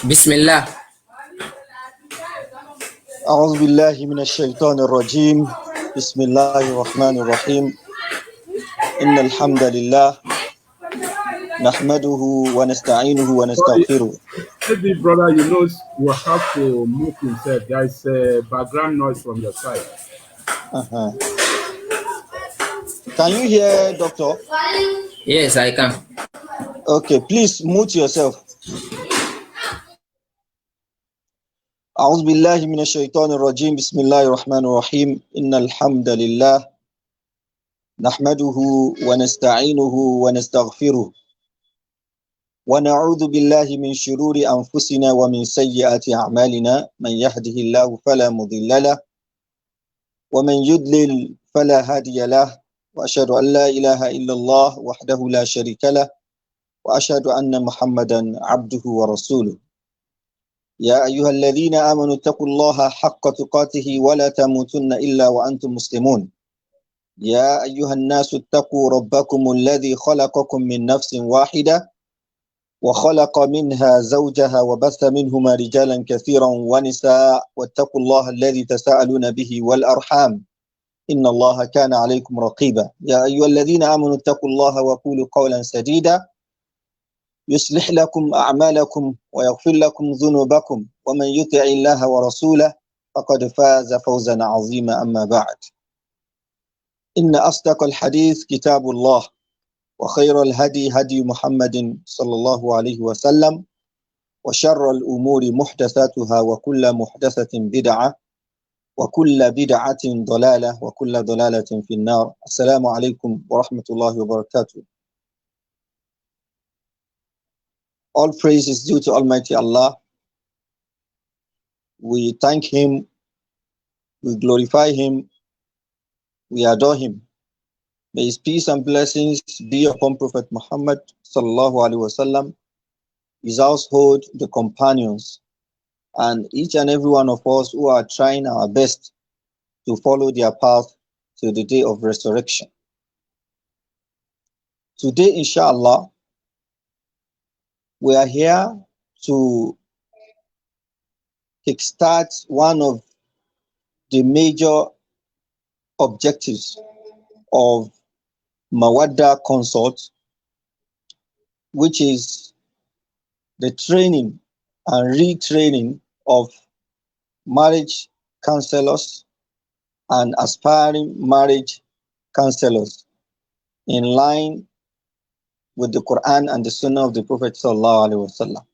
بسم الله. أعوذ بالله من الشيطان الرجيم. بسم الله الرحمن الرحيم. إن الحمد لله نحمده ونستعينه ونستغفره. Maybe, brother, you have to mute himself. There is a background noise from your side. Uh-huh. Can you hear, Doctor? Yes, I can. Okay, please mute yourself. أعوذ بالله من الشيطان الرجيم. بسم الله الرحمن الرحيم. إن الحمد لله نحمده ونستعينه ونستغفره ونعوذ بالله من شرور أنفسنا ومن سيئات أعمالنا. من يهده الله فلا مضل له ومن يضلل فلا هادي له وأشهد أن لا إله إلا الله وحده لا شريك له وأشهد أن محمدا عبده ورسوله. يا أيها الذين آمنوا اتقوا الله حق تقاته ولا تموتن إلا وأنتم مسلمون. يا أيها الناس اتقوا ربكم الذي خلقكم من نفس واحدة وخلق منها زوجها وبث منهما رجالا كثيرا ونساء واتقوا الله الذي تساءلون به والأرحام إن الله كان عليكم رقيبا. يا أيها الذين آمنوا اتقوا الله وقولوا قولا سديدا يصلح لكم أعمالكم ويغفر لكم ذنوبكم ومن يطع الله ورسوله فقد فاز فوزا عظيما. أما بعد، إن أصدق الحديث كتاب الله وخير الهدي هدي محمد صلى الله عليه وسلم وشر الأمور محدثاتها وكل محدثة بدعة وكل بدعة ضلالة وكل ضلالة في النار. السلام عليكم ورحمة الله وبركاته. All praise is due to Almighty Allah. We thank Him, we glorify Him, we adore Him. May His peace and blessings be upon Prophet Muhammad sallallahu alaihi wasallam, his household, the companions, and each and every one of us who are trying our best to follow their path to the day of resurrection. Today, inshallah, we are here to kickstart one of the major objectives of Mawaddah Consult, which is the training and retraining of marriage counselors and aspiring marriage counselors in line with the Quran and the Sunnah of the Prophet sallallahu alaihi wasallam.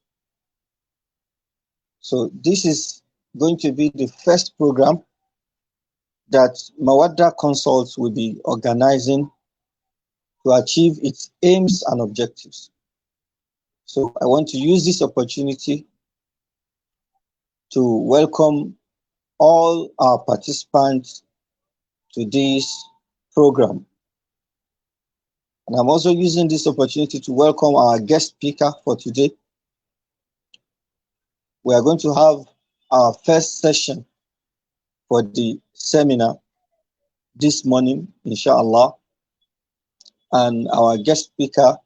So this is going to be the first program that Mawaddah Consults will be organizing to achieve its aims and objectives. So I want to use this opportunity to welcome all our participants to this program. And I'm also using this opportunity to welcome our guest speaker for today. We are going to have our first session for the seminar this morning, inshallah. And our guest speaker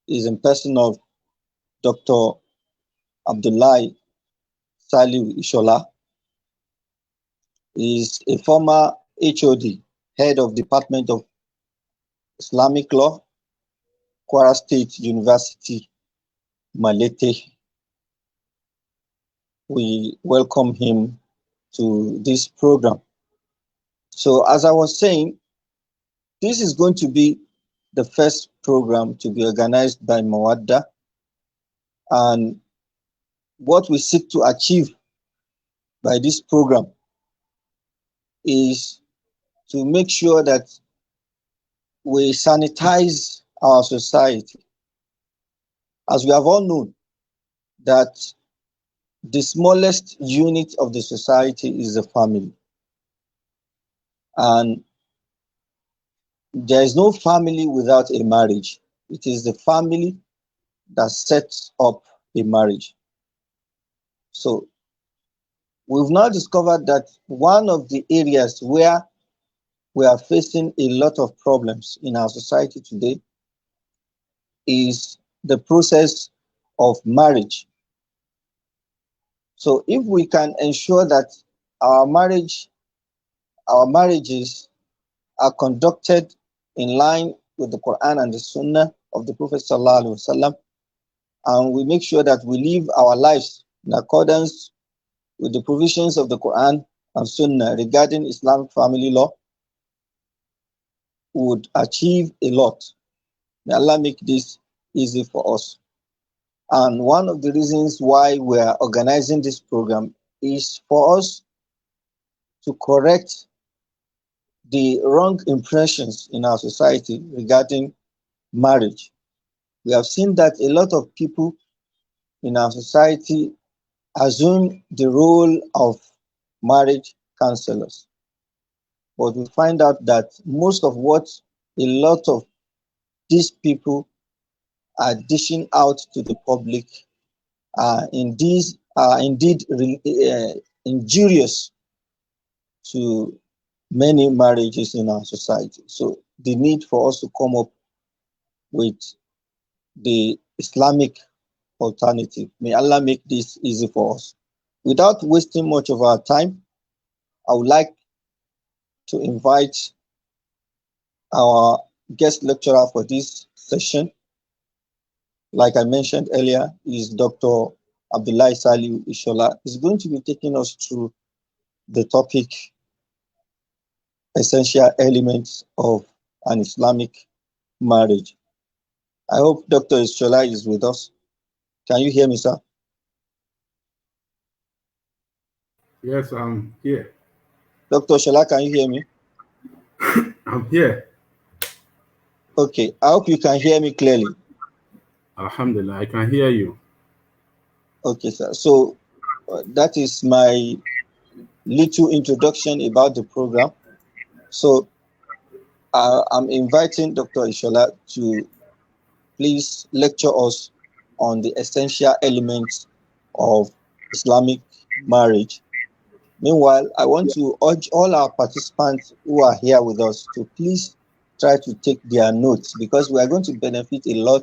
is in person of Dr. Abdullahi Saliu Ishola. He is a former HOD, head of Department of Islamic Law, Kwara State University, Malete. We welcome him to this program. So as I was saying, this is going to be the first program to be organized by Mawaddah. And what we seek to achieve by this program is to make sure that we sanitize our society. As we have all known, that the smallest unit of the society is the family. And there is no family without a marriage. It is the family that sets up a marriage. So we've now discovered that one of the areas where we are facing a lot of problems in our society today is the process of marriage. So if we can ensure that our marriages are conducted in line with the Quran and the Sunnah of the Prophet Sallallahu Alaihi Wasallam, and we make sure that we live our lives in accordance with the provisions of the Quran and Sunnah regarding Islamic family law, we would achieve a lot. May Allah make this easy for us. And one of the reasons why we are organizing this program is for us to correct the wrong impressions in our society regarding marriage. We have seen that a lot of people in our society assume the role of marriage counselors. But we find out that most of what a lot of these people are dishing out to the public are indeed injurious to many marriages in our society. So the need for us to come up with the Islamic alternative. May Allah make this easy for us. Without wasting much of our time, I would like to invite our guest lecturer for this session. Like I mentioned earlier, is Dr. Abdullah Saliu Ishola. He's going to be taking us through the topic, essential elements of an Islamic marriage. I hope Dr. Ishola is with us. Can you hear me, sir? Yes, I'm here. Dr. Ishola, can you hear me? I'm here. Okay, I hope you can hear me clearly. Alhamdulillah, I can hear you. Okay, sir. So that is my little introduction about the program. So I'm inviting Dr. Ishola to please lecture us on the essential elements of Islamic marriage. Meanwhile, I want to urge all our participants who are here with us to please try to take their notes, because we are going to benefit a lot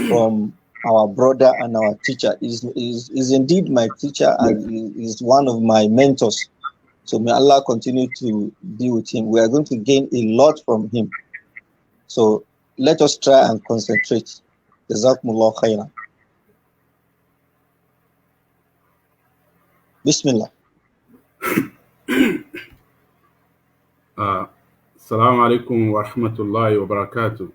from our brother and our teacher. Is indeed my teacher and is one of my mentors. So may Allah continue to be with him. We are going to gain a lot from him. So let us try and concentrate. Jazakumullah khairan. Bismillah. Assalamu alaikum wa rahmatullahi wa barakatuh.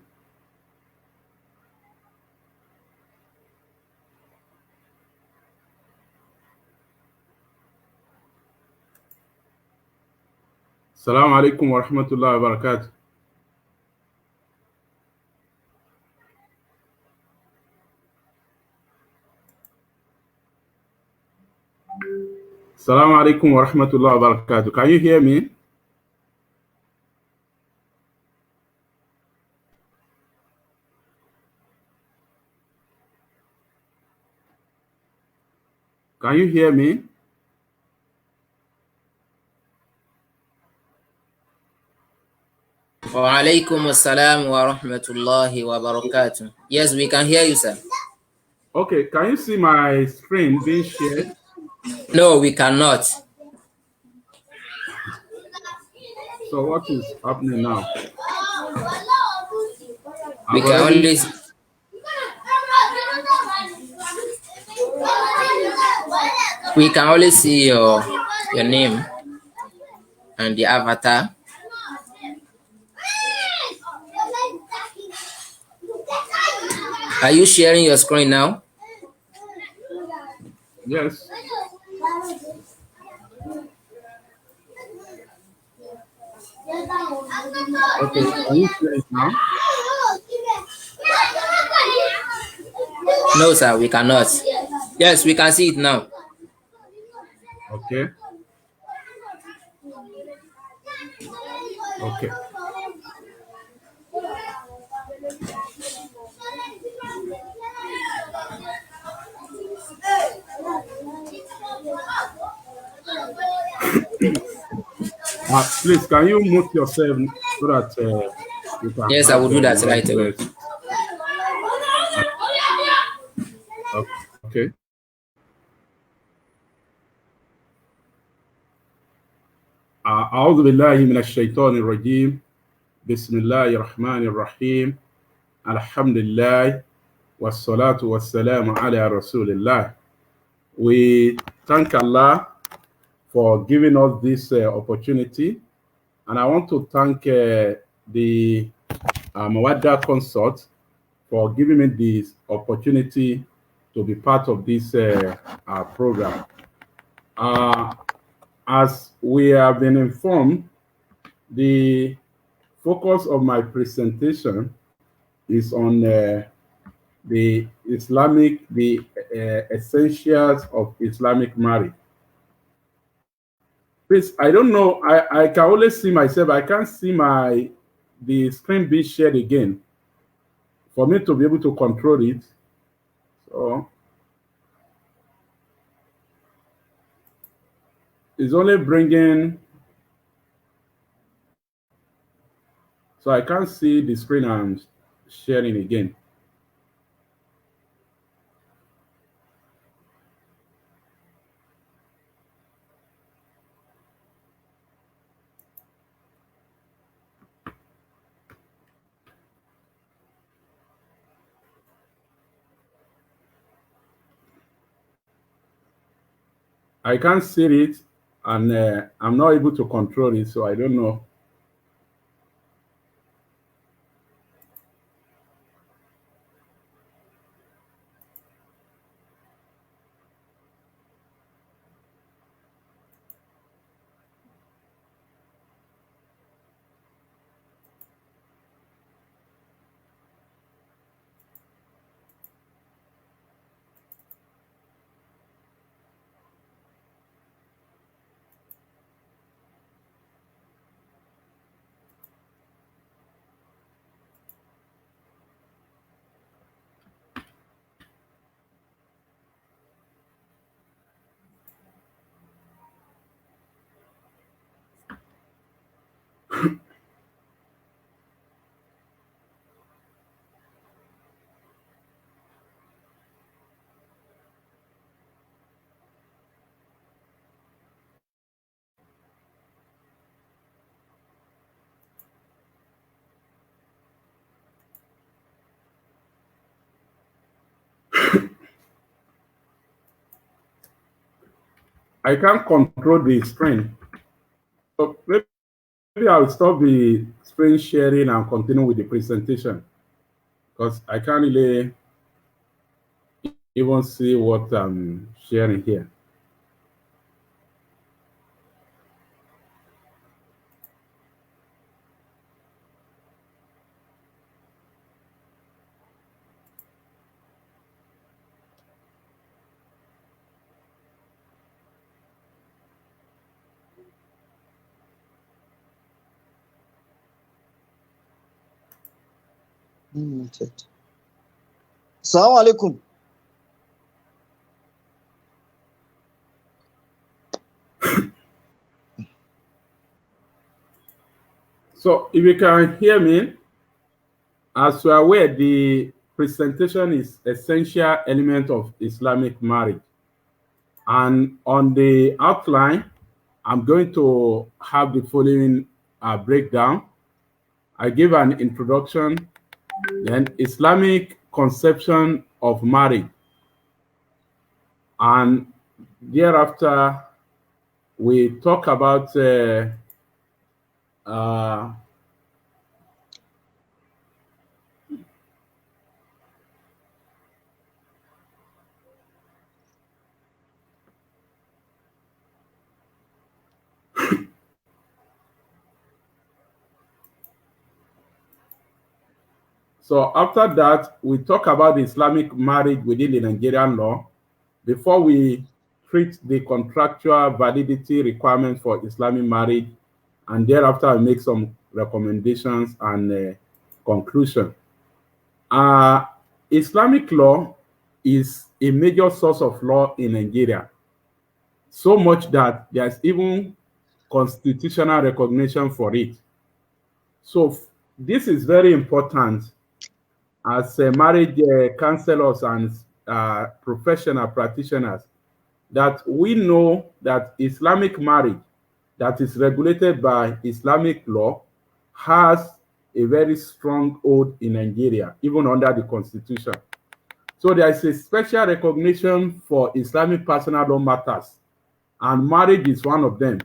Assalamu alaikum wa rahmatullahi wa barakatuh. Assalamu alaikum wa rahmatullahi wa barakatuh. Can you hear me? Can you hear me? Wa alaikum assalam wa rahmatullahi wa barakatuh. Yes, we can hear you, sir. Okay, can you see my screen being shared? No, we cannot. So what is happening now? We can only see your name and the avatar. Are you sharing your screen now? Yes. Okay, can you see it now? No, sir, we cannot. Yes, we can see it now. Okay. Okay. Please, can you mute yourself so that you can? Yes, I will do that right away. Okay. أعوذ بالله من الشيطان الرجيم بسم الله الرحمن الرحيم الحمد لله والصلاة والسلام على رسول الله. We thank Allah for giving us this opportunity, and I want to thank the Mawaddah Consult for giving me this opportunity to be part of this program. As we have been informed, the focus of my presentation is on the essentials of Islamic marriage. Please, I don't know, I can only see myself. I can't see the screen being shared again for me to be able to control it. So it's only bringing, so I can't see the screen I'm sharing again. I can't see it, and I'm not able to control it, so I don't know. I can't control the screen. So maybe I'll stop the screen sharing and continue with the presentation, because I can't really even see what I'm sharing here. Assalamu alaikum. So if you can hear me, as you are aware, the presentation is essential element of Islamic marriage. And on the outline, I'm going to have the following breakdown. I give an introduction, then Islamic conception of marriage, and thereafter we talk about so after that, we talk about Islamic marriage within the Nigerian law before we treat the contractual validity requirements for Islamic marriage, and thereafter I make some recommendations and conclusion. Islamic law is a major source of law in Nigeria, so much that there's even constitutional recognition for it. So this is very important as marriage counselors and professional practitioners, that we know that Islamic marriage, that is regulated by Islamic law has a very strong hold in Nigeria, even under the constitution. So there is a special recognition for Islamic personal law matters, and marriage is one of them.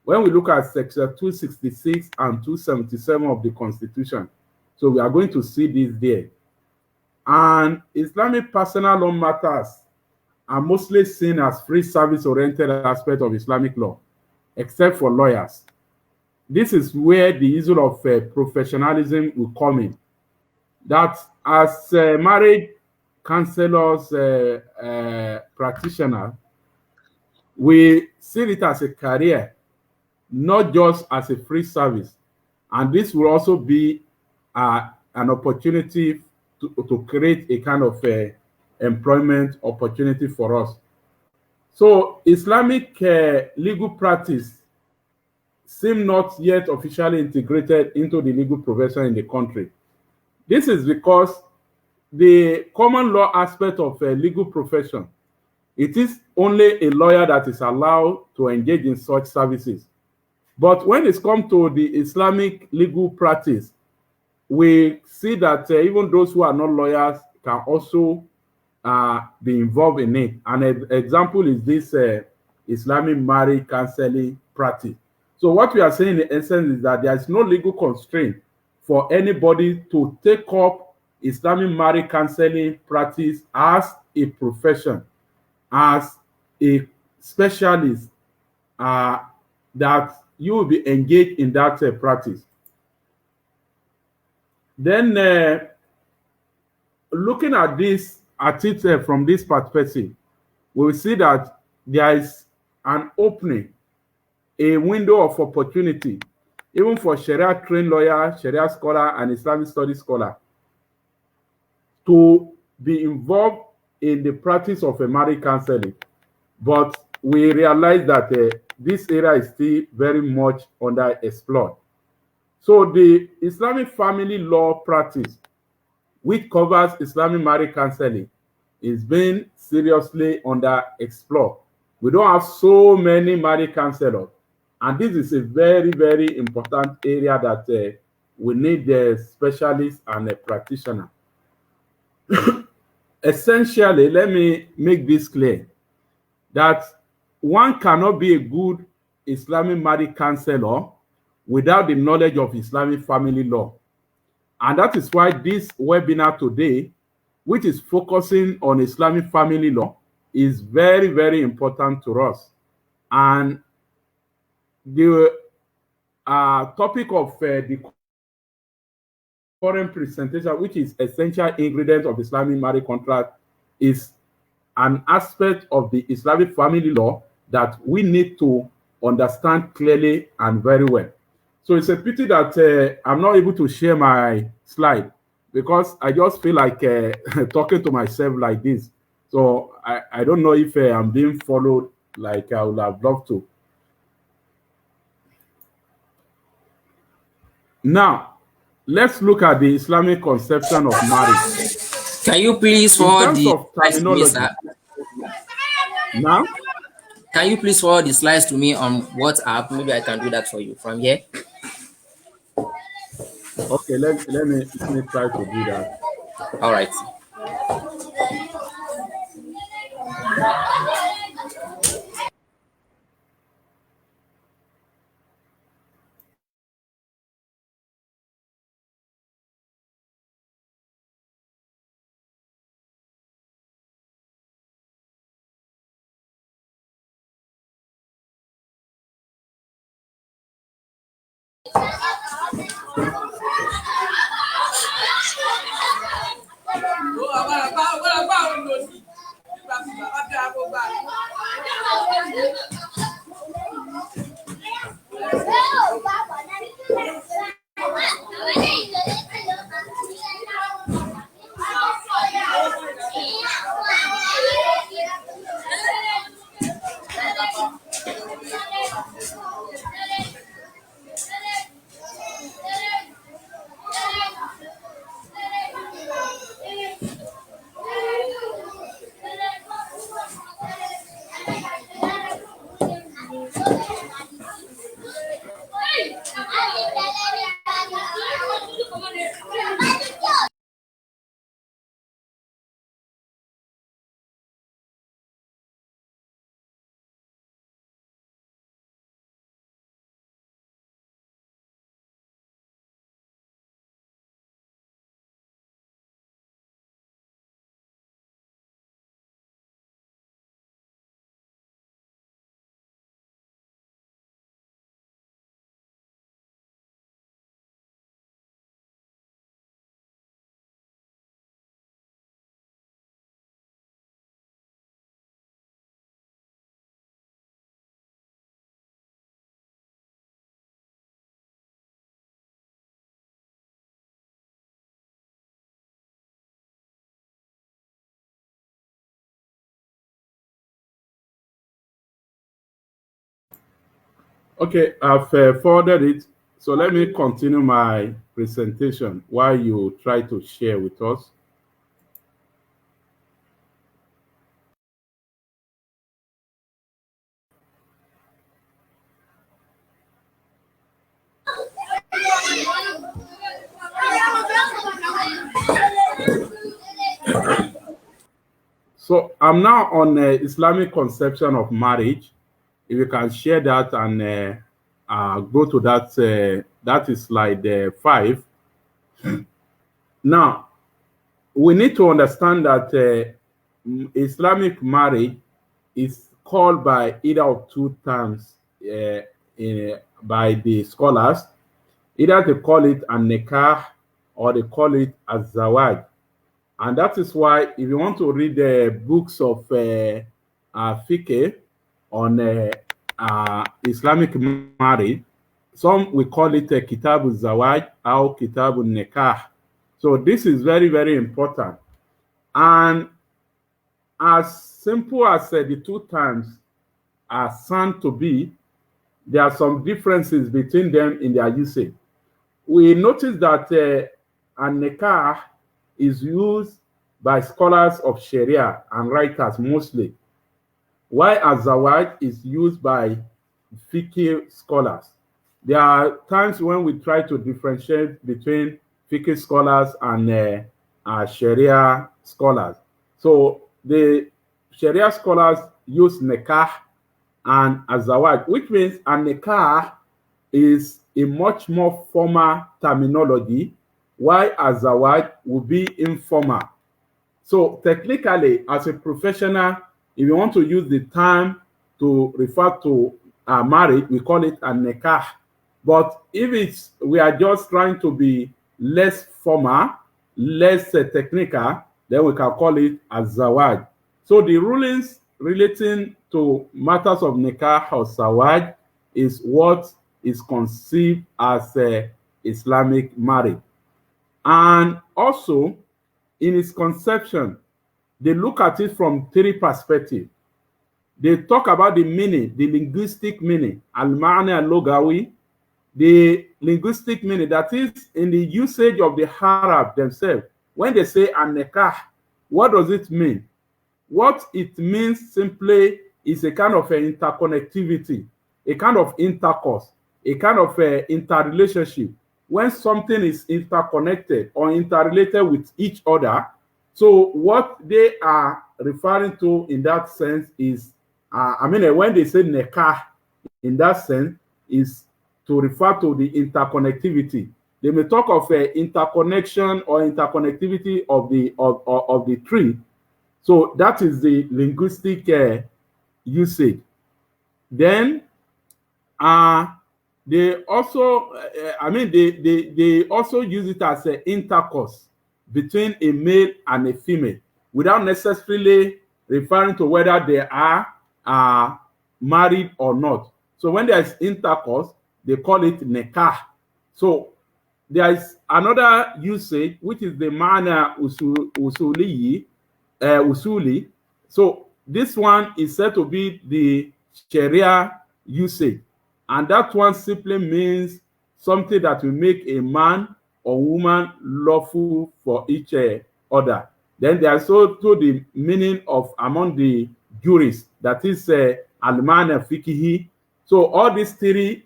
When we look at section 266 and 277 of the constitution, so we are going to see this there. And Islamic personal law matters are mostly seen as free service-oriented aspect of Islamic law, except for lawyers. This is where the issue of professionalism will come in. That as marriage counselors, practitioner, we see it as a career, not just as a free service. And this will also be an opportunity to create a kind of employment opportunity for us. So Islamic legal practice seem not yet officially integrated into the legal profession in the country. This is because the common law aspect of a legal profession, it is only a lawyer that is allowed to engage in such services. But when it comes to the Islamic legal practice, we see that even those who are not lawyers can also be involved in it. An example is this Islamic marriage counseling practice. So what we are saying in essence is that there is no legal constraint for anybody to take up Islamic marriage counseling practice as a profession, as a specialist, that you will be engaged in that practice. Then looking at this, at it from this perspective, we will see that there is an opening, a window of opportunity, even for Sharia trained lawyer, Sharia scholar, and Islamic studies scholar to be involved in the practice of a marriage counseling. But we realize that this area is still very much underexplored. So the Islamic family law practice, which covers Islamic marriage counseling, is being seriously underexplored. We don't have so many marriage counselors, and this is a very, very important area that we need specialists and practitioners. Essentially, let me make this clear, that one cannot be a good Islamic marriage counselor without the knowledge of Islamic family law. And that is why this webinar today, which is focusing on Islamic family law, is very, very important to us. And the topic of the current presentation, which is essential ingredients of Islamic marriage contract, is an aspect of the Islamic family law that we need to understand clearly and very well. So it's a pity that I'm not able to share my slide, because I just feel like talking to myself like this. So I don't know if I'm being followed like I would have loved to. Now, let's look at the Islamic conception of marriage. Can you please forward the slides to me, sir? Now? Can you please forward the slides to me on WhatsApp? Maybe I can do that for you from here. Okay, let me try to do that. All right. Okay, I've forwarded it. So let me continue my presentation while you try to share with us. So I'm now on Islamic conception of marriage. If you can share that and go to that, that is slide 5. Now, we need to understand that Islamic marriage is called by either of two terms by the scholars. Either they call it a nikah or they call it a zawaj. And that is why if you want to read the books of fiqh on Islamic marriage, some we call it Kitab al-Zawaj or Kitab al-Nikah. So this is very, very important. And as simple as the two terms are sound to be, there are some differences between them in their usage. We notice that a nikah is used by scholars of Sharia and writers mostly, while a zawaj is used by fiqh scholars. There are times when we try to differentiate between fiqh scholars and Sharia scholars. So the Sharia scholars use nikah and a zawaj, which means a nikah is a much more formal terminology, while a zawaj will be informal. So technically, as a professional, if you want to use the term to refer to marriage, we call it a nikah. But if we are just trying to be less formal, less technical, then we can call it a zawaj. So the rulings relating to matters of nikah or zawaj is what is conceived as Islamic marriage. And also, in its conception, they look at it from three perspectives. They talk about the meaning, the linguistic meaning, al-ma'na al-lugawi, the linguistic meaning, that is in the usage of the Arab themselves. When they say an-nikah, what does it mean? What it means simply is a kind of interconnectivity, a kind of intercourse, a kind of interrelationship. When something is interconnected or interrelated with each other, so what they are referring to in that sense is, when they say nikah in that sense, is to refer to the interconnectivity. They may talk of interconnection or interconnectivity of the tree. So that is the linguistic usage. Then they also, they also use it as an intercourse between a male and a female, without necessarily referring to whether they are married or not. So when there is intercourse, they call it nikah. So there is another usage, which is the ma'na usuli. So this one is said to be the Sharia usage, and that one simply means something that will make a man or woman lawful for each other. Then there's also the meaning of among the jurists, that is al-ma'na fiqhi. So all these three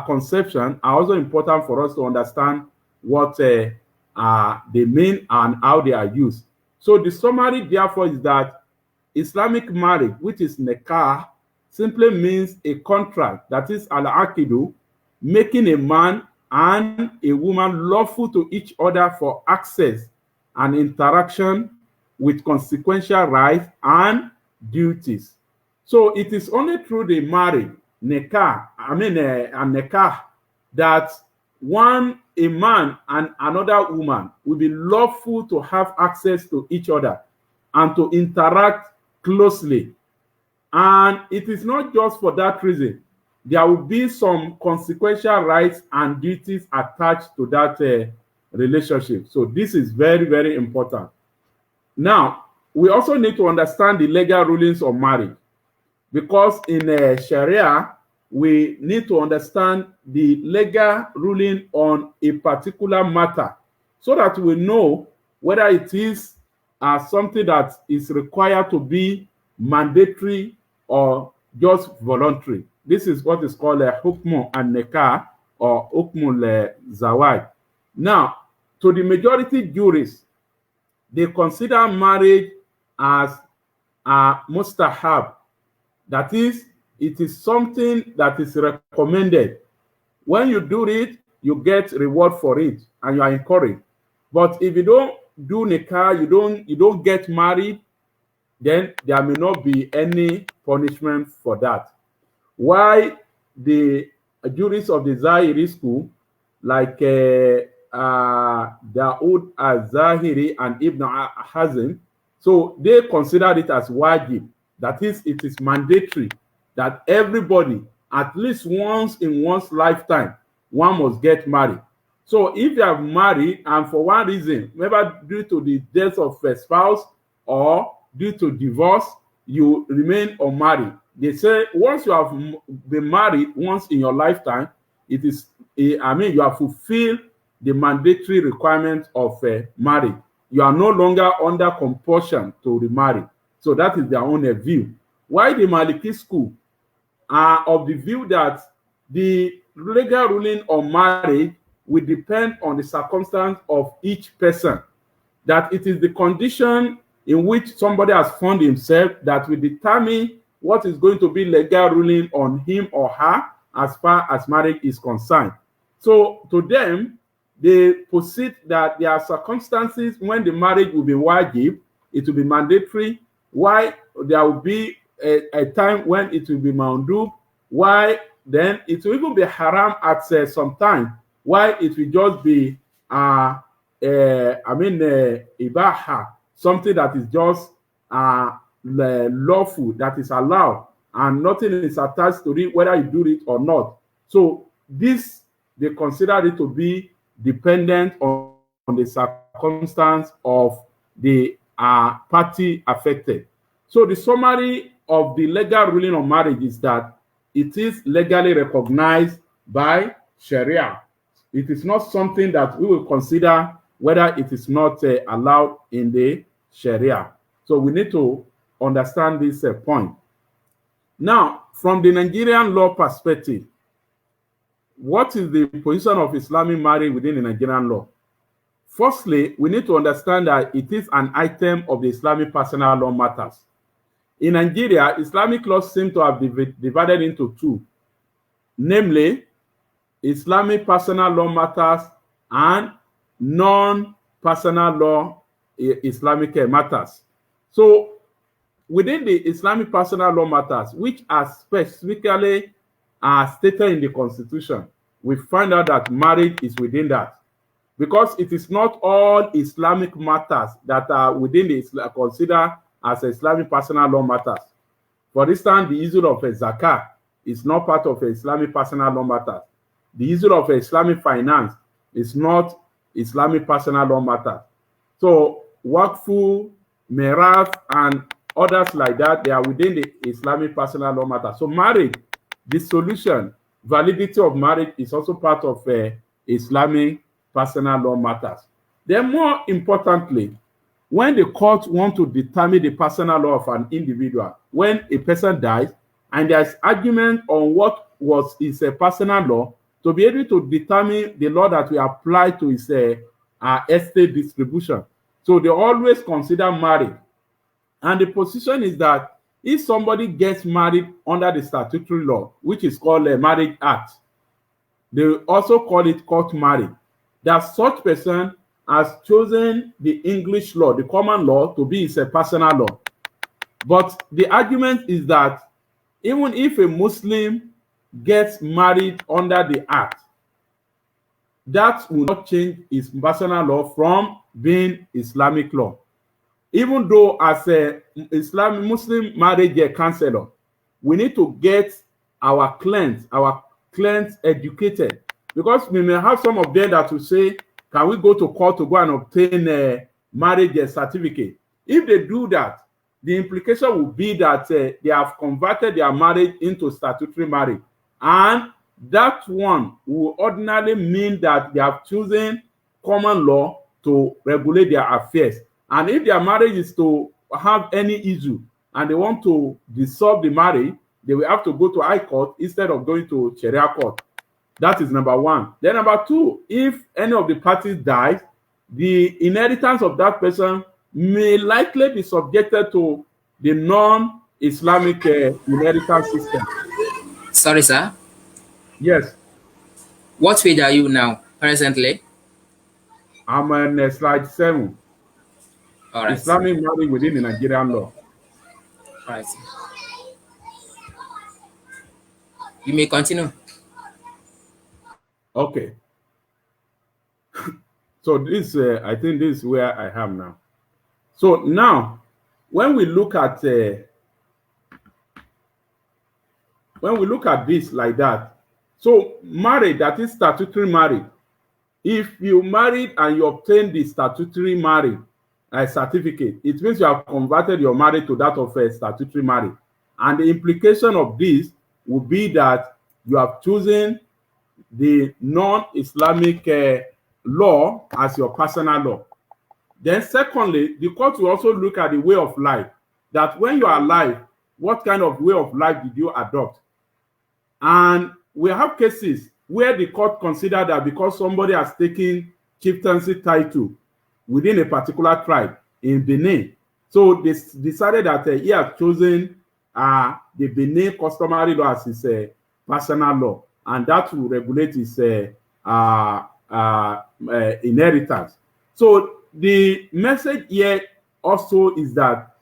conceptions are also important for us to understand what they mean and how they are used. So the summary, therefore, is that Islamic marriage, which is nikah, simply means a contract, that is al-aqidu, making a man and a woman lawful to each other for access and interaction with consequential rights and duties. So it is only through the marriage, nikah, that a man and another woman will be lawful to have access to each other and to interact closely. And it is not just for that reason. There will be some consequential rights and duties attached to that relationship. So this is very, very important. Now, we also need to understand the legal rulings of marriage, because in Sharia, we need to understand the legal ruling on a particular matter so that we know whether it is something that is required to be mandatory or just voluntary. This is what is called a hukmu and nekah or hukmul zawaj. Now, to the majority jurists, they consider marriage as a mustahab. That is, it is something that is recommended. When you do it, you get reward for it and you are encouraged. But if you don't do nikah, you don't get married, then there may not be any punishment for that. Why the jurists of the Zahiri school, like Dawood al-Zahiri and Ibn Hazm, so they consider it as wajib. That is, it is mandatory that everybody, at least once in one's lifetime, one must get married. So if you have married and for one reason, maybe due to the death of a spouse or due to divorce, you remain unmarried. They say once you have been married once in your lifetime, it is, you have fulfilled the mandatory requirements of marriage. You are no longer under compulsion to remarry. So that is their own view. Why the Maliki school are of the view that the legal ruling on marriage will depend on the circumstance of each person. That it is the condition in which somebody has found himself that will determine what is going to be legal ruling on him or her as far as marriage is concerned. So to them, they posit that there are circumstances when the marriage will be wajib, it will be mandatory, why there will be a time when it will be mandub, why then it will even be haram at some time, why it will just be ibaha, something that is just lawful, that is allowed, and nothing is attached to it, whether you do it or not. So this, they consider it to be dependent on the circumstance of the party affected. So the summary of the legal ruling on marriage is that it is legally recognized by Sharia. It is not something that we will consider whether it is not allowed in the Sharia. So we need to understand this point. Now, from the Nigerian law perspective, what is the position of Islamic marriage within the Nigerian law? Firstly, we need to understand that it is an item of the Islamic personal law matters. In Nigeria, Islamic law seems to have divided into two, namely Islamic personal law matters and non-personal law Islamic matters. So within the Islamic personal law matters, which are specifically stated in the Constitution, we find out that marriage is within that. Because it is not all Islamic matters that are within the considered as Islamic personal law matters. For instance, the issue of zakat is not part of Islamic personal law matters. The issue of Islamic finance is not Islamic personal law matters. So waqfu, mirath, and others like that, they are within the Islamic personal law matters. So marriage, the solution, validity of marriage is also part of Islamic personal law matters. Then more importantly, when the court want to determine the personal law of an individual, when a person dies and there's argument on what was his personal law, to be able to determine the law that we apply to his estate distribution. So they always consider marriage. And the position is that if somebody gets married under the statutory law, which is called a Marriage Act, they also call it court marriage, that such person has chosen the English law, the common law, to be his personal law. But the argument is that even if a Muslim gets married under the Act, that will not change his personal law from being Islamic law. Even though as a Muslim marriage counselor, we need to get our clients educated, because we may have some of them that will say, can we go to court to go and obtain a marriage certificate? If they do that, the implication will be that they have converted their marriage into statutory marriage, And that one will ordinarily mean that they have chosen common law to regulate their affairs. And if their marriage is to have any issue and they want to dissolve the marriage, they will have to go to high court instead of going to Sharia court. That is number one. Then number two, if any of the parties dies, the inheritance of that person may likely be subjected to the non-Islamic inheritance system. Sorry, sir. Yes. What page are you now, presently? I'm on slide 7. All right. Islamic marriage within the Nigerian law. All right. You may continue. Okay. So this, I think this is where I am now. So now, when we look at this like that, so marriage, that is statutory marriage. If you married and you obtain the statutory marriage certificate, it means you have converted your marriage to that of a statutory marriage. And the implication of this would be that you have chosen the non-Islamic law as your personal law. Then secondly, the court will also look at the way of life, that when you are alive, what kind of way of life did you adopt? And we have cases where the court considered that because somebody has taken chieftaincy title within a particular tribe in Benin, so they decided that he has chosen the Benin customary law as his personal law, and that will regulate his inheritance. So the message here also is that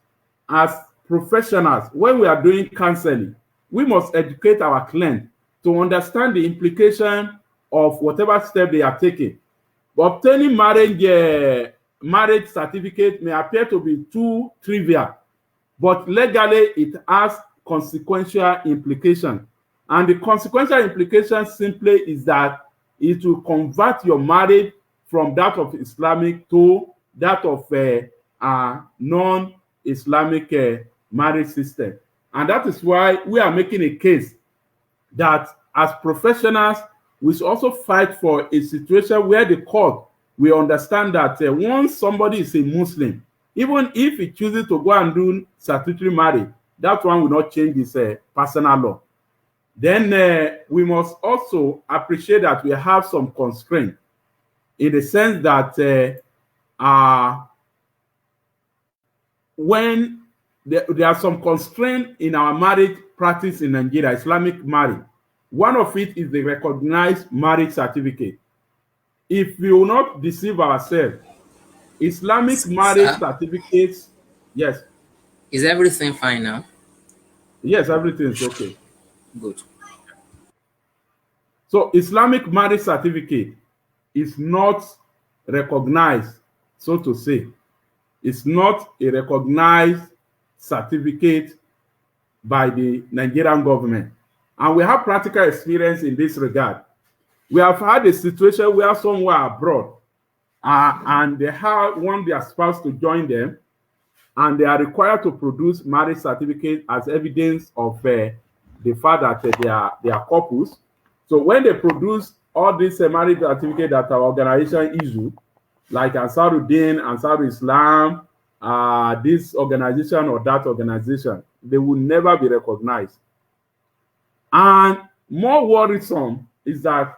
as professionals, when we are doing counseling, we must educate our client to understand the implication of whatever step they are taking. Obtaining marriage certificate may appear to be too trivial, but legally it has consequential implications. And the consequential implication simply is that it will convert your marriage from that of Islamic to that of a non-Islamic marriage system. And that is why we are making a case that as professionals, we should also fight for a situation where the court will understand that once somebody is a Muslim, even if he chooses to go and do statutory marriage, that one will not change his personal law. Then we must also appreciate that we have some constraints in the sense that when there are some constraints in our marriage practice in Nigeria, Islamic marriage. One of it is the recognized marriage certificate. If we will not deceive ourselves, Islamic marriage certificates, yes. Is everything fine now? Yes, everything is okay. Good. So Islamic marriage certificate is not recognized, so to say. It's not a recognized certificate by the Nigerian government. And we have practical experience in this regard. We have had a situation where someone abroad and they want their spouse to join them, and they are required to produce marriage certificate as evidence of the fact that they are couples. So when they produce all these marriage certificate that our organization issue, like Ansaruddin, Ansar Islam, this organization or that organization, they will never be recognized. And more worrisome is that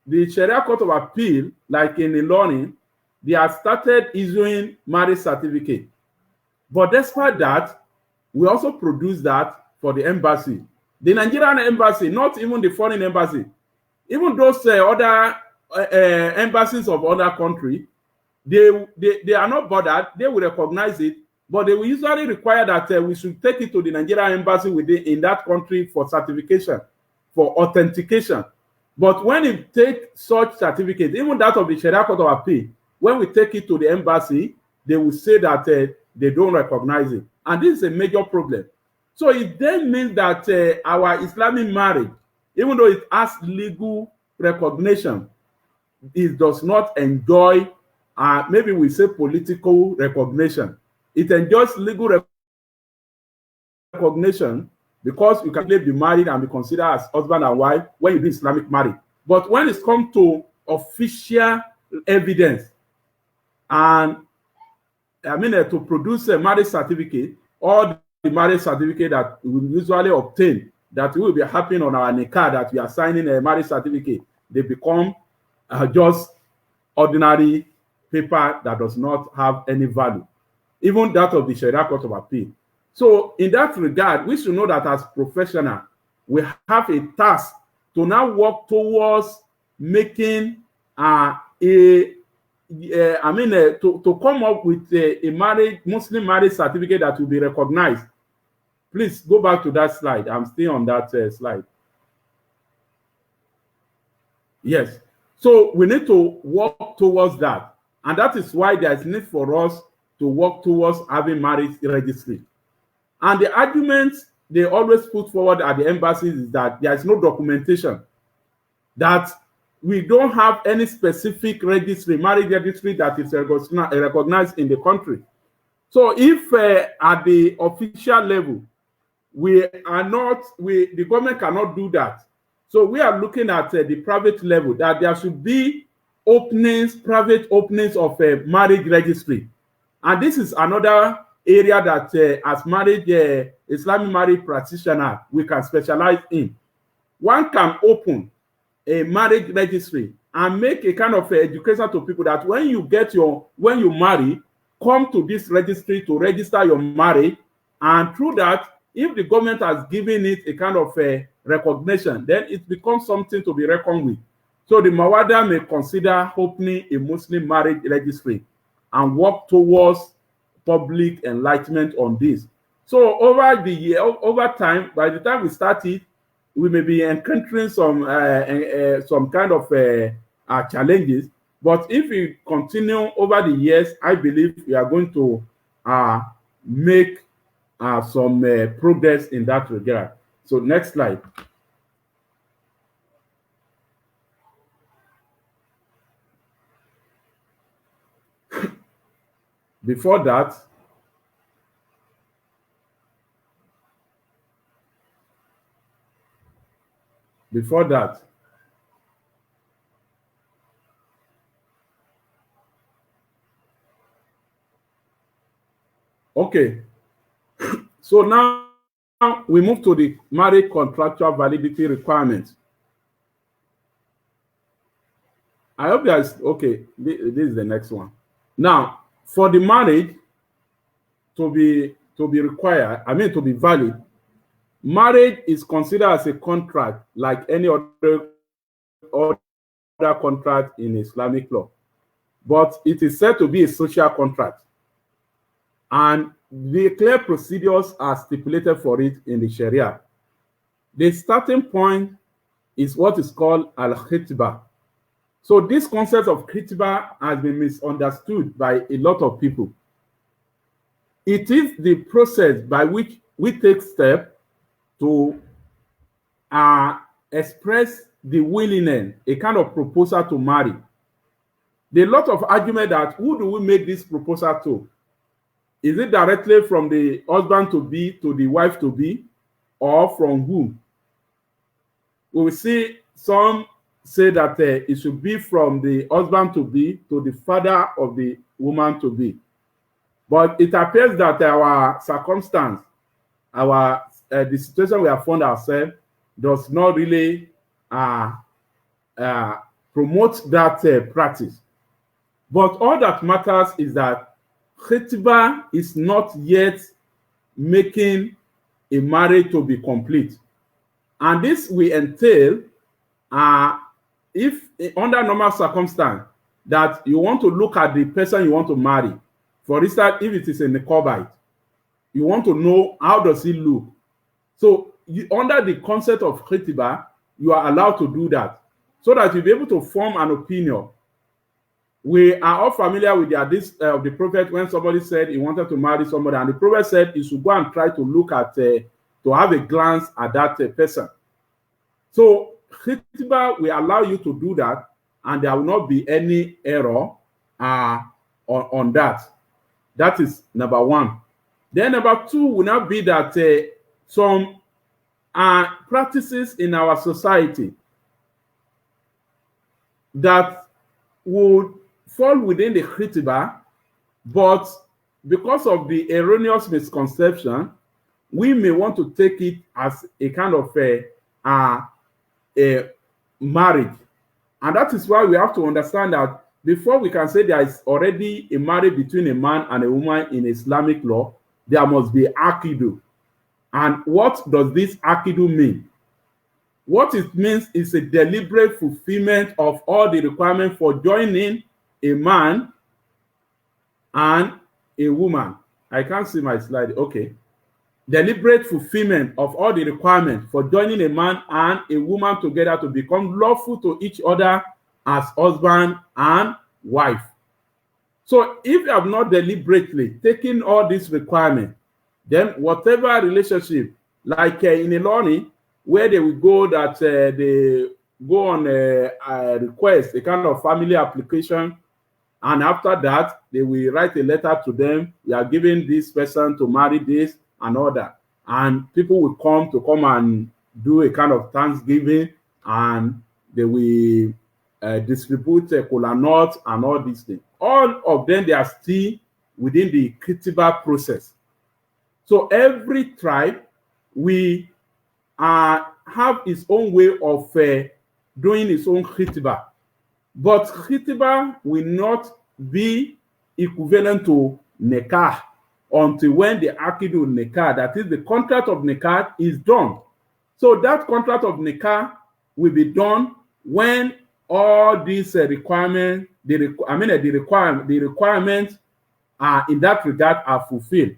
the Sharia Court of Appeal, like in Ilorin, they have started issuing marriage certificate. But despite that, we also produce that for the embassy. The Nigerian embassy, not even the foreign embassy, even those other embassies of other countries, they are not bothered. They will recognize it, but they will usually require that we should take it to the Nigerian embassy in that country for certification, for authentication. But when we take such certificate, even that of the Sharia Court of Appeal, when we take it to the embassy, they will say that they don't recognize it. And this is a major problem. So it then means that our Islamic marriage, even though it has legal recognition, it does not enjoy, maybe we say political recognition. It enjoys legal recognition, because you can be married and be considered as husband and wife when you do Islamic marriage. But when it comes to official evidence and to produce a marriage certificate or the marriage certificate that we usually obtain that will be happening on our nikah, that we are signing a marriage certificate, they become just ordinary paper that does not have any value, even that of the Sharia Court of Appeal. So in that regard, we should know that as professionals, we have a task to now work towards making to come up with a Muslim marriage certificate that will be recognized. Please go back to that slide. I'm still on that slide. Yes. So we need to work towards that. And that is why there is need for us to work towards having marriage registry. And the arguments they always put forward at the embassies is that there is no documentation, that we don't have any specific registry, marriage registry that is recognized in the country. So if at the official level, the government cannot do that. So we are looking at the private level, that there should be private openings of a marriage registry. And this is another area that as Islamic marriage practitioner, we can specialize in. One can open a marriage registry and make a kind of education to people that when you marry, come to this registry to register your marriage, and through that, if the government has given it a kind of recognition, then it becomes something to be reckoned with. So the Mawaddah may consider opening a Muslim marriage registry and work towards public enlightenment on this. So over time, by the time we start it, we may be encountering some kind of challenges. But if we continue over the years, I believe we are going to make some progress in that regard. So next slide. Before that, okay. So now we move to the marriage contractual validity requirements. I hope that's okay. This is the next one. Now, for the marriage to be required, to be valid, marriage is considered as a contract like any other contract in Islamic law, but it is said to be a social contract, and the clear procedures are stipulated for it in the Sharia. The starting point is what is called al-khitbah. So this concept of khitbah has been misunderstood by a lot of people. It is the process by which we take steps to express the willingness, a kind of proposal to marry. There are a lot of argument that who do we make this proposal to? Is it directly from the husband to be to the wife to be, or from whom? We will see some say that it should be from the husband to be to the father of the woman to be. But it appears that our circumstance, the situation we have found ourselves, does not really promote that practice. But all that matters is that khitbah is not yet making a marriage to be complete. And this will entail, if under normal circumstance, that you want to look at the person you want to marry. For instance, if it is a Niqabite, you want to know how does he look. So under the concept of khitbah, you are allowed to do that, so that you'll be able to form an opinion. We are all familiar with the hadith of the Prophet when somebody said he wanted to marry somebody, and the Prophet said he should go and try to look at, to have a glance at that person. So khitbah will allow you to do that, and there will not be any error on that. That is number one. Then number two will now be that some practices in our society that would fall within the khitbah, but because of the erroneous misconception, we may want to take it as a kind of a marriage. And that is why we have to understand that before we can say there is already a marriage between a man and a woman in Islamic law, there must be akidu. And what does this akidu mean? What it means is a deliberate fulfillment of all the requirements for joining a man and a woman. I can't see my slide. Okay. Deliberate fulfillment of all the requirements for joining a man and a woman together to become lawful to each other as husband and wife. So if you have not deliberately taken all these requirements, then whatever relationship, like in a learning, where they will go that they go on a request, a kind of family application, and after that, they will write a letter to them. We are giving this person to marry this and all that. And people will come and do a kind of Thanksgiving, and they will distribute kola nuts and all these things. All of them, they are still within the khitbah process. So every tribe, we have its own way of doing its own khitbah. But khitbah will not be equivalent to nikah until when the akidu nikah, that is the contract of nikah, is done. So that contract of nikah will be done when all these requirements, the requirements in that regard are fulfilled.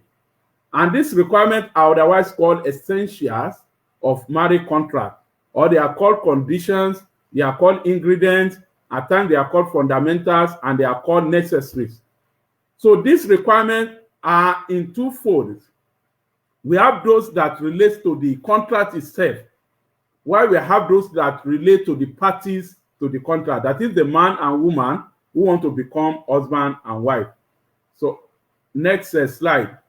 And these requirements are otherwise called essentials of marriage contract, or they are called conditions, they are called ingredients, at times they are called fundamentals, and they are called necessaries. So these requirements are in two folds. We have those that relate to the contract itself, while we have those that relate to the parties to the contract, that is the man and woman who want to become husband and wife. So next slide.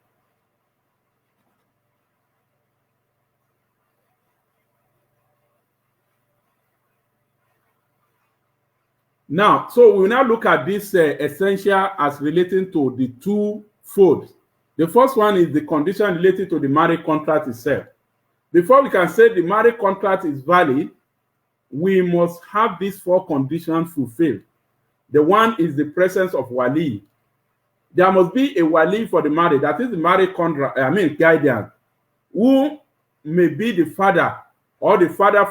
Now, so we now look at this essential as relating to the two folds. The first one is the condition related to the marriage contract itself. Before we can say the marriage contract is valid, we must have these four conditions fulfilled. The one is the presence of wali. There must be a wali for the marriage, that is the marriage contract, guardian, who may be the father or the father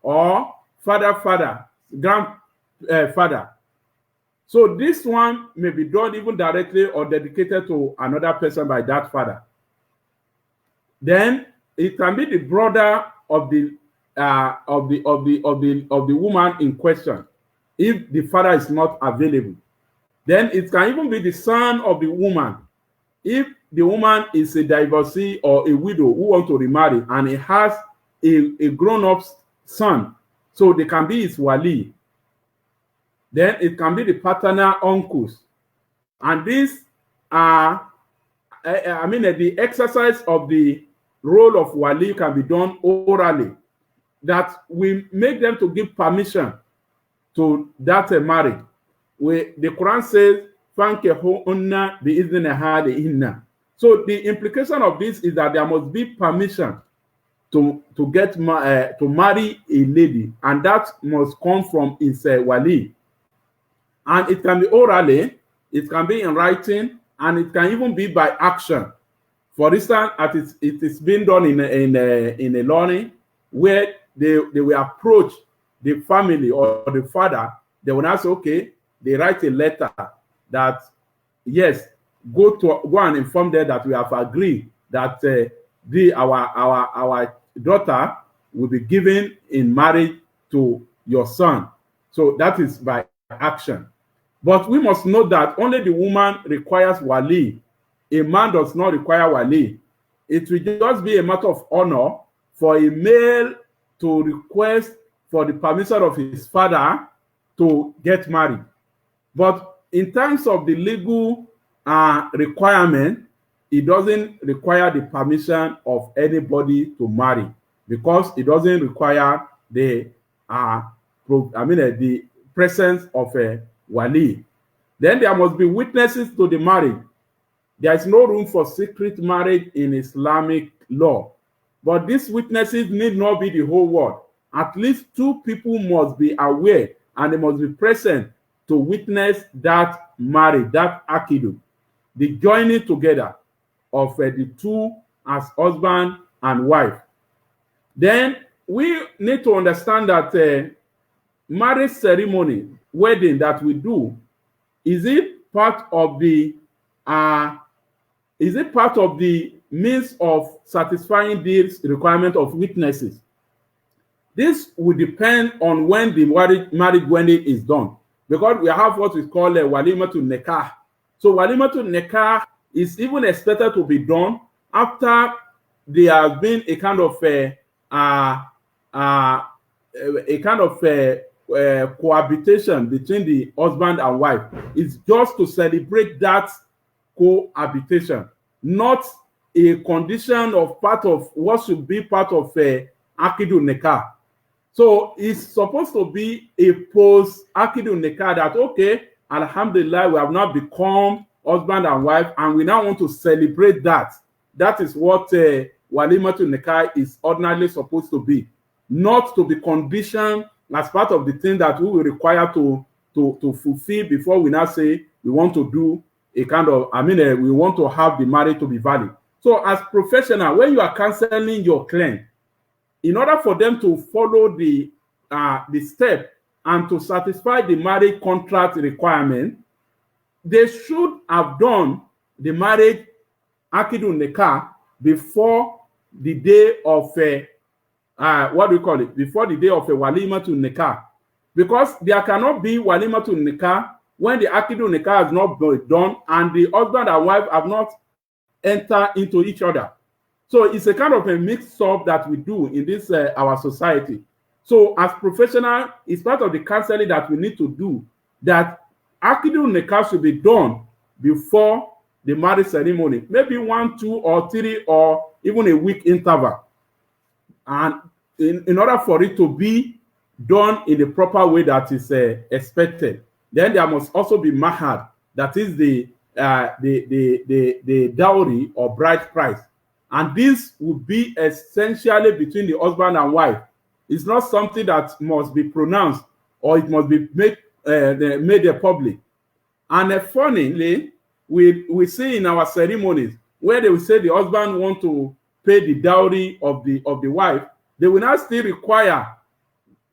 or father, grandfather. So this one may be done even directly or dedicated to another person by that father. Then it can be the brother of the woman in question, if the father is not available. Then it can even be the son of the woman, if the woman is a divorcee or a widow who wants to remarry and he has a grown-up son, so they can be his wali. Then it can be the paternal uncles. And these are, the exercise of the role of wali can be done orally, that we make them to give permission to that marriage. The Quran says, so the implication of this is that there must be permission to marry a lady, and that must come from his wali. And it can be orally, it can be in writing, and it can even be by action. For instance, it is being done in a learning where they will approach the family or the father. They will ask, okay, they write a letter that, yes, go and inform them that we have agreed that our daughter will be given in marriage to your son. So that is by action. But we must know that only the woman requires wali. A man does not require wali. It will just be a matter of honor for a male to request for the permission of his father to get married. But in terms of the legal requirement, it doesn't require the permission of anybody to marry. because it doesn't require the the presence of a wali. Then there must be witnesses to the marriage. There is no room for secret marriage in Islamic law. But these witnesses need not be the whole world. At least 2 people must be aware and they must be present to witness that marriage, that akidu, the joining together of the 2 as husband and wife. Then we need to understand that marriage ceremony, wedding that we do, is it part of the means of satisfying this requirement of witnesses? This will depend on when the marriage wedding is done, because we have what we call a walimatul nikah. So walimatul nikah is even expected to be done after there has been a kind of cohabitation between the husband and wife. It's just to celebrate that cohabitation, not a condition of part of what should be part of akidu nikah. So it's supposed to be a post akidu nikah that, okay, alhamdulillah, we have now become husband and wife and we now want to celebrate that. That is what walimatul nikah is ordinarily supposed to be, not to be conditioned as part of the thing that we will require to fulfill before we now say we want to do a kind of, we want to have the marriage to be valid. So as professional, when you are counseling your client, in order for them to follow the step and to satisfy the marriage contract requirement, they should have done the marriage akidu nikah before the day of before the day of a walimatul nikah, because there cannot be walimatul nikah when the akidu nikah has not been done and the husband and wife have not entered into each other. So it's a kind of a mix-up that we do in this our society. So as professional, it's part of the counseling that we need to do, that akidu nikah should be done before the marriage ceremony, maybe 1, 2, or 3, or even a week interval. And in order for it to be done in the proper way that is expected, then there must also be mahar, that is the dowry or bride price. And this would be essentially between the husband and wife. It's not something that must be pronounced or it must be made public. And funnily, we see in our ceremonies where they will say the husband want to pay the dowry of the wife, they will not still require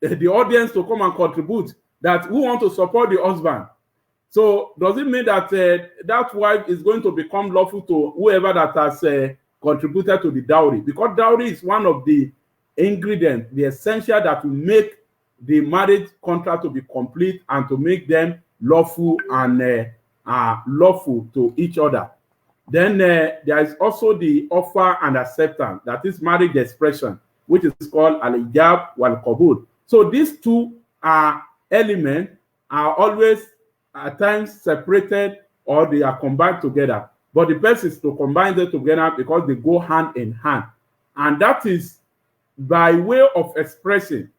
the audience to come and contribute, that who want to support the husband. So does it mean that that wife is going to become lawful to whoever that has contributed to the dowry? Because dowry is one of the ingredients, the essential that will make the marriage contract to be complete and to make them lawful and lawful to each other. Then there is also the offer and acceptance, that is marriage expression, which is called al-ijab wal-qabul. So these 2 elements are always at times separated or they are combined together. But the best is to combine them together because they go hand in hand. And that is by way of expressing.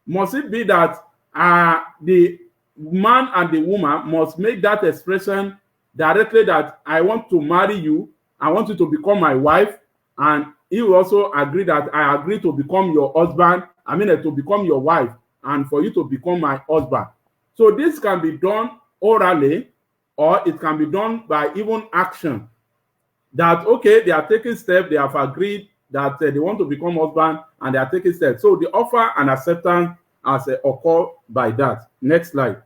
Must it be that the man and the woman must make that expression directly, that I want to marry you, I want you to become my wife, and he will also agree that I agree to become your husband, to become your wife, and for you to become my husband. So this can be done orally, or it can be done by even action. That, okay, they are taking steps, they have agreed that they want to become husband, and they are taking steps. So the offer and acceptance has occurred by that. Next slide.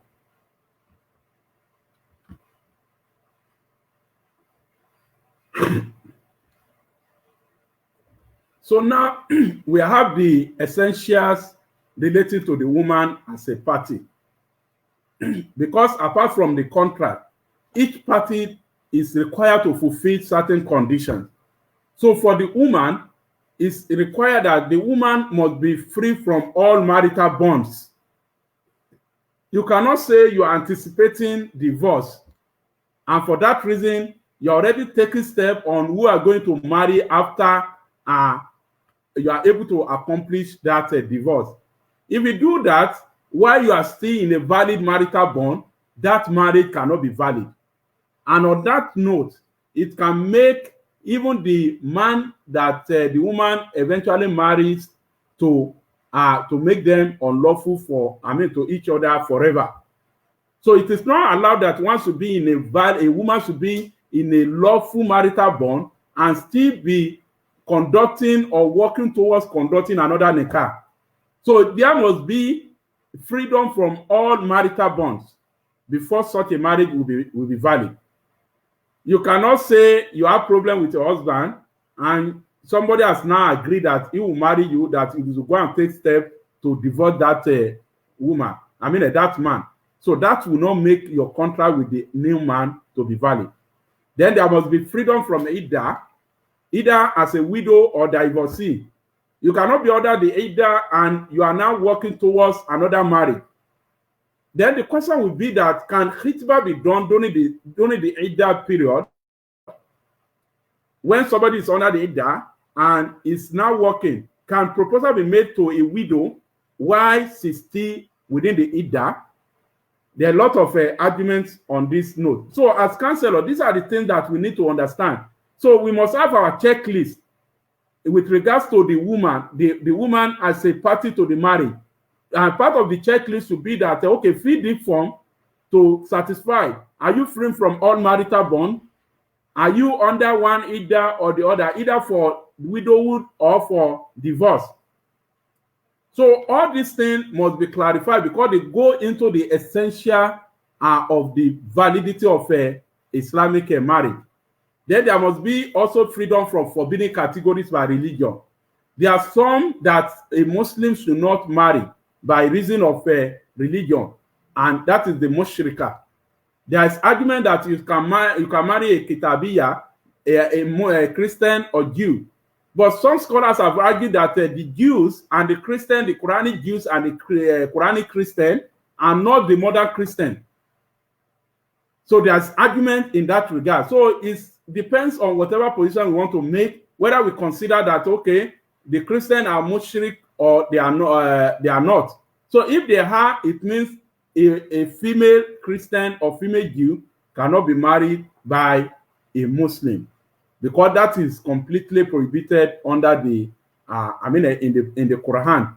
So now we have the essentials related to the woman as a party. Because apart from the contract, each party is required to fulfill certain conditions. So for the woman, it's required that the woman must be free from all marital bonds. You cannot say you are anticipating divorce, and for that reason, you're already taking steps on who are going to marry after you are able to accomplish that divorce. If you do that while you are still in a valid marital bond, that marriage cannot be valid. And on that note, it can make even the man that the woman eventually marries to make them unlawful to each other forever. So it is not allowed that one should be a woman should be in a lawful marital bond and still be conducting or working towards conducting another nikah. So there must be freedom from all marital bonds before such a marriage will be valid. You cannot say you have problem with your husband and somebody has now agreed that he will marry you, that he will go and take steps to divorce that woman. That man. So that will not make your contract with the new man to be valid. Then there must be freedom from either as a widow or divorcee. You cannot be under the iddah and you are now working towards another marriage. Then the question will be that can khitbah be done during the iddah period when somebody is under the iddah and is now working? Can proposal be made to a widow while she's still within the iddah? There are a lot of arguments on this note. So as counselor, these are the things that we need to understand. So we must have our checklist with regards to the woman, the woman as a party to the marriage. And part of the checklist will be that, okay, fill the form to satisfy. Are you free from all marital bond? Are you under one iddah or the other, either for widowhood or for divorce? So all these things must be clarified because they go into the essential of the validity of Islamic marriage. Then there must be also freedom from forbidden categories by religion. There are some that a Muslim should not marry by reason of religion, and that is the mushrika. There is argument that you can marry a kitabiya, a Christian or Jew. But some scholars have argued that the Jews and the Christian, the Quranic Jews and the Quranic Christian are not the modern Christian. So there's argument in that regard. So it depends on whatever position we want to make, whether we consider that, okay, the Christian are mushrik or they are not. So if they are, it means a female Christian or female Jew cannot be married by a Muslim, because that is completely prohibited under the in the Quran.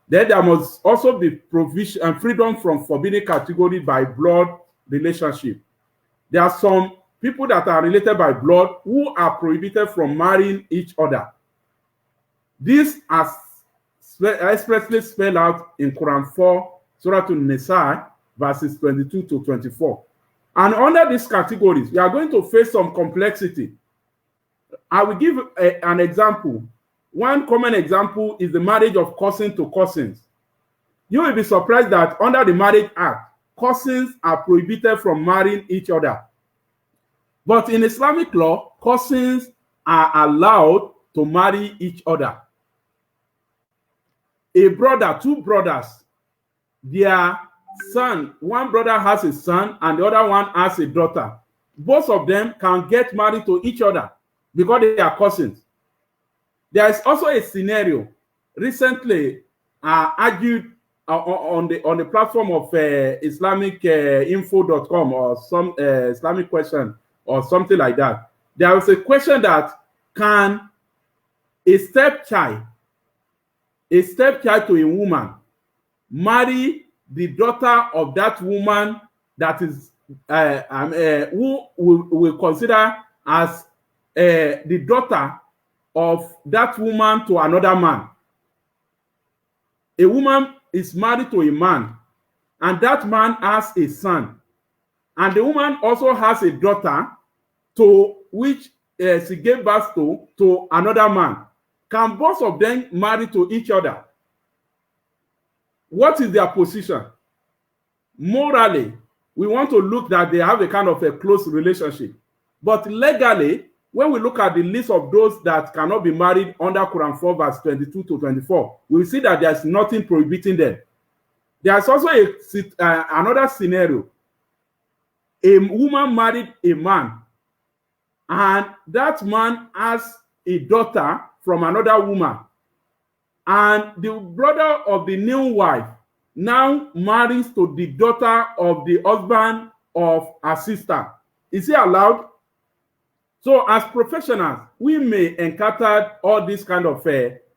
Then there must also be provision and freedom from forbidden category by blood relationship. There are some people that are related by blood who are prohibited from marrying each other. This are expressly spelled out in Quran 4, Surah An-Nisa, verses 22 to 24. And under these categories, we are going to face some complexity. I will give an example. One common example is the marriage of cousin to cousins. You will be surprised that under the Marriage Act, cousins are prohibited from marrying each other. But in Islamic law, cousins are allowed to marry each other. A brother, two brothers, their son, one brother has a son and the other one has a daughter. Both of them can get married to each other because they are cousins. There is also a scenario recently argued on the platform of islamicinfo.com or some Islamic question or something like that. There was a question that can a stepchild to a woman marry the daughter of that woman that is who will consider as the daughter of that woman to another man. A woman is married to a man, and that man has a son, and the woman also has a daughter to which she gave birth to another man. Can both of them marry to each other? What is their position? Morally, we want to look that they have a kind of a close relationship. But legally, when we look at the list of those that cannot be married under Quran 4, verse 22 to 24, we see that there's nothing prohibiting them. There's also another scenario. A woman married a man, and that man has a daughter from another woman. and the brother of the new wife now marries to the daughter of the husband of her sister. Is it allowed? So as professionals, we may encounter all these kind of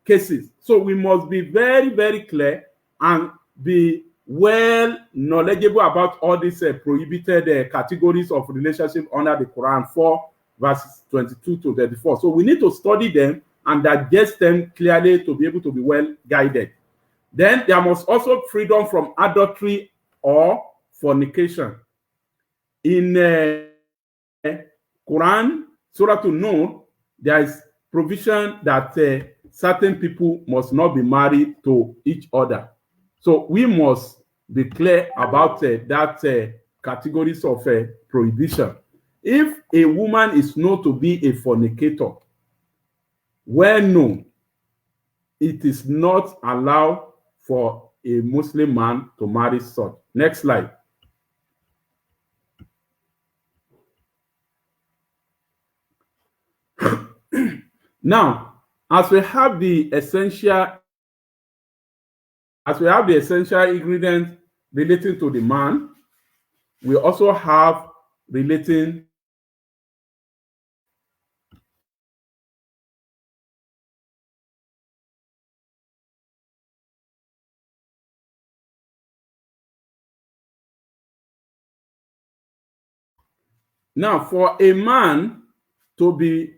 cases. So we must be very, very clear and be well knowledgeable about all these prohibited categories of relationship under the Quran 4 verses 22 to 34. So we need to study them and digest them clearly to be able to be well guided. Then there must also freedom from adultery or fornication. In Quran, Surah An-Nur, there is provision that certain people must not be married to each other. So we must be clear about that categories of prohibition. If a woman is known to be a fornicator, well known, it is not allowed for a Muslim man to marry such. Next slide. Now, as we have the essential ingredients relating to the man, we also have relating now for a man to be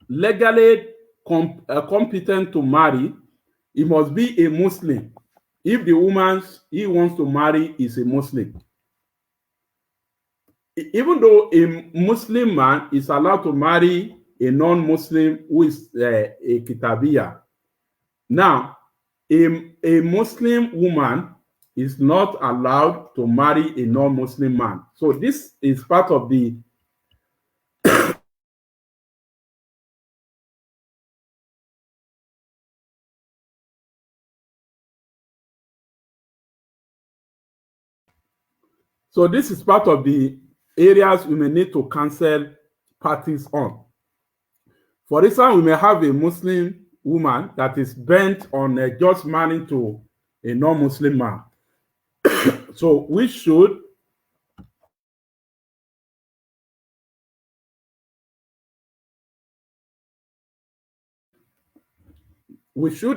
legally competent to marry, he must be a Muslim. If the woman he wants to marry is a Muslim, even though a Muslim man is allowed to marry a non-Muslim who is a Kitabiya. Now, a Muslim woman is not allowed to marry a non-Muslim man. So this is part of the So this is part of the areas we may need to counsel parties on. For instance, we may have a Muslim woman that is bent on just marrying to a non-Muslim man. So we should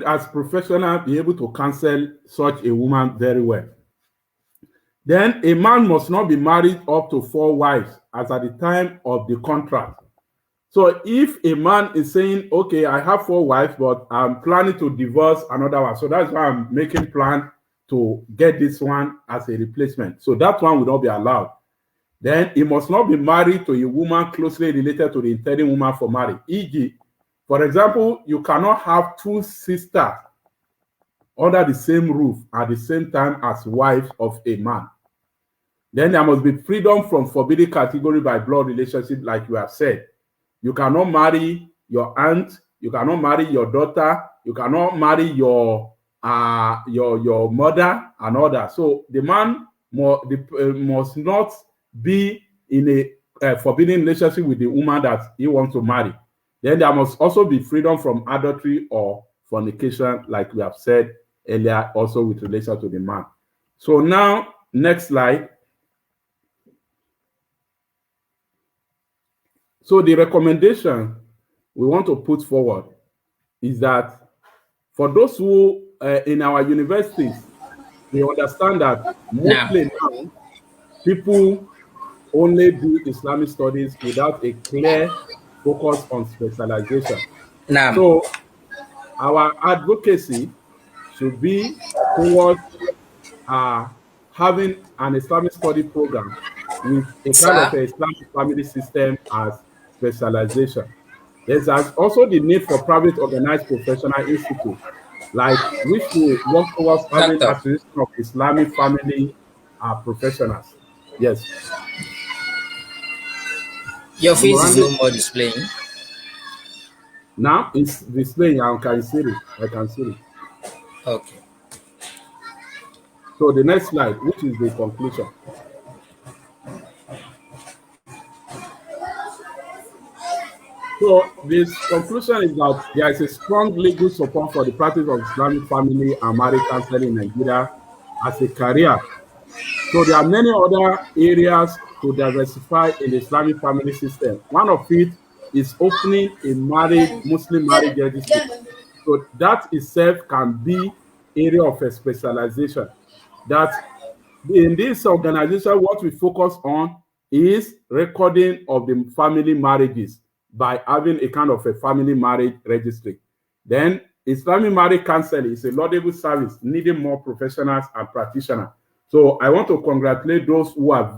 as professionals be able to counsel such a woman very well. Then a man must not be married up to 4 wives as at the time of the contract. So if a man is saying, okay, I have 4 wives, but I'm planning to divorce another one. So that's why I'm making plan to get this one as a replacement. So that one will not be allowed. Then he must not be married to a woman closely related to the intending woman for marriage. E.g., for example, you cannot have 2 sisters under the same roof at the same time as wives of a man. Then there must be freedom from forbidden category by blood relationship, like you have said. You cannot marry your aunt, you cannot marry your daughter, you cannot marry your mother and all that. So the man must not be in a forbidden relationship with the woman that he wants to marry. Then there must also be freedom from adultery or fornication, like we have said earlier, also with relation to the man. So now, next slide. So the recommendation we want to put forward is that for those who in our universities, we understand that mostly now people only do Islamic studies without a clear focus on specialization. So our advocacy should be towards having an Islamic study program with a kind of a Islamic family system as specialization. There's also the need for private organized professional institutes, like which will work towards having acquisition of Islamic family professionals. Yes. Your face is no more displaying. Now it's displaying. I can see it. I can see it. Okay. So the next slide, which is the conclusion. So this conclusion is that there is a strong legal support for the practice of Islamic family and marriage counseling in Nigeria as a career. So there are many other areas to diversify in the Islamic family system. One of it is opening a Muslim marriage registry. So that itself can be area of a specialization. That in this organization, what we focus on is recording of the family marriages by having a kind of a family marriage registry. Then Islamic marriage counseling is a laudable service needing more professionals and practitioners. So I want to congratulate those who are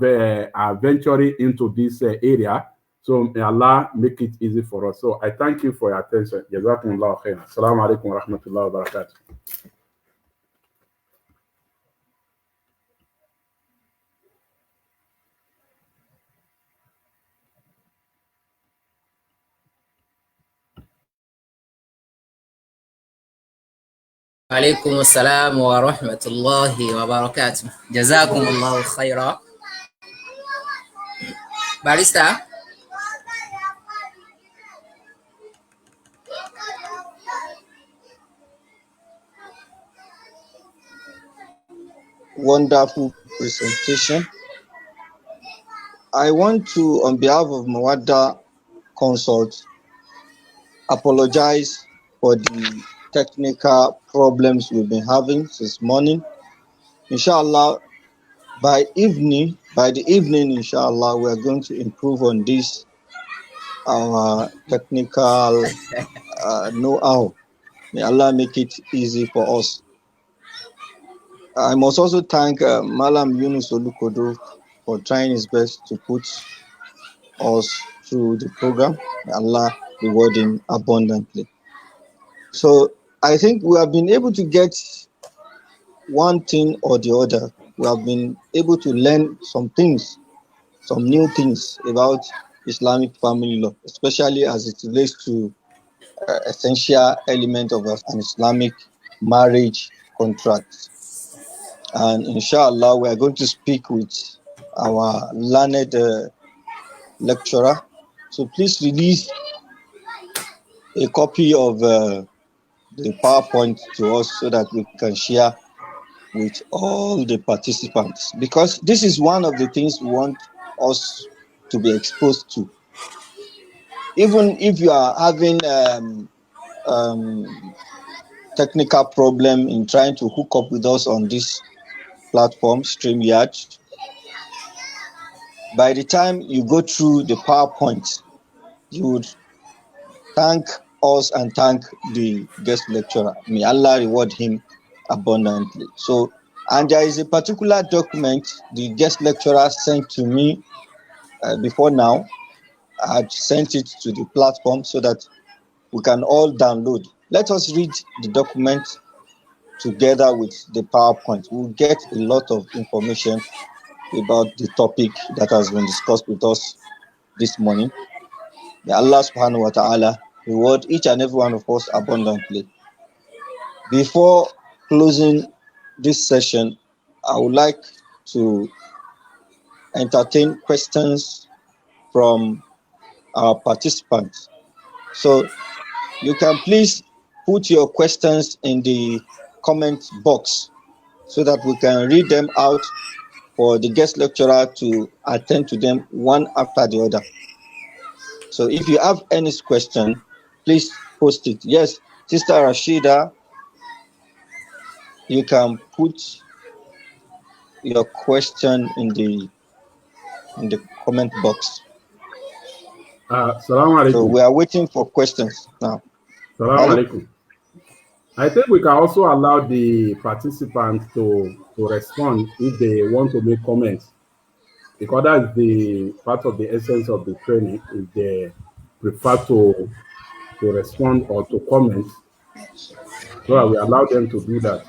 venturing into this area. So may Allah make it easy for us. So I thank you for your attention. Jazakumullahu khairan. Assalamu alaikum wa rahmatullahi wa barakatuh. وعليكم السلام ورحمة الله وبركاته. جزاكم الله خيرا. Barista. Wonderful presentation. I want to, on behalf of Mawaddah Consult, apologize for the technical problems we've been having since morning. Inshallah, by the evening, inshallah, we are going to improve on this, our technical know-how. May Allah make it easy for us. I must also thank Malam Yunus Olukodo for trying his best to put us through the program. May Allah reward him abundantly. So I think we have been able to get one thing or the other. We have been able to learn some things, some new things about Islamic family law, especially as it relates to essential element of an Islamic marriage contract. And inshallah, we are going to speak with our learned lecturer. So please release a copy of the PowerPoint to us so that we can share with all the participants, because this is one of the things we want us to be exposed to. Even if you are having technical problem in trying to hook up with us on this platform, StreamYard, by the time you go through the PowerPoint, you would thank us and thank the guest lecturer. May Allah reward him abundantly. So, and there is a particular document the guest lecturer sent to me before now. I had sent it to the platform so that we can all download. Let us read the document together with the PowerPoint. We'll get a lot of information about the topic that has been discussed with us this morning. May Allah subhanahu wa ta'ala reward each and every one of us abundantly. Before closing this session, I would like to entertain questions from our participants. So you can please put your questions in the comment box so that we can read them out for the guest lecturer to attend to them one after the other. So if you have any question, please post it. Yes, Sister Rashida, you can put your question in the comment box. Assalamu alaikum. So we are waiting for questions now. Assalamu alaikum. I think we can also allow the participants to respond if they want to make comments, because that's the part of the essence of the training. If they prefer to respond or to comment, so we allow them to do that.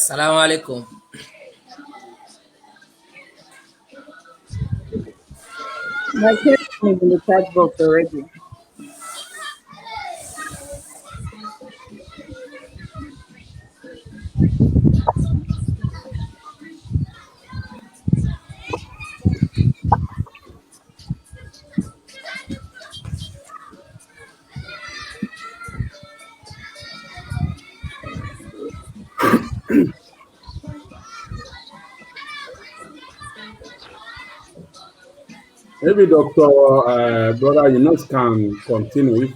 Assalamu alaikum. My question is in the chat box already. Maybe Doctor Brother Yunus can continue if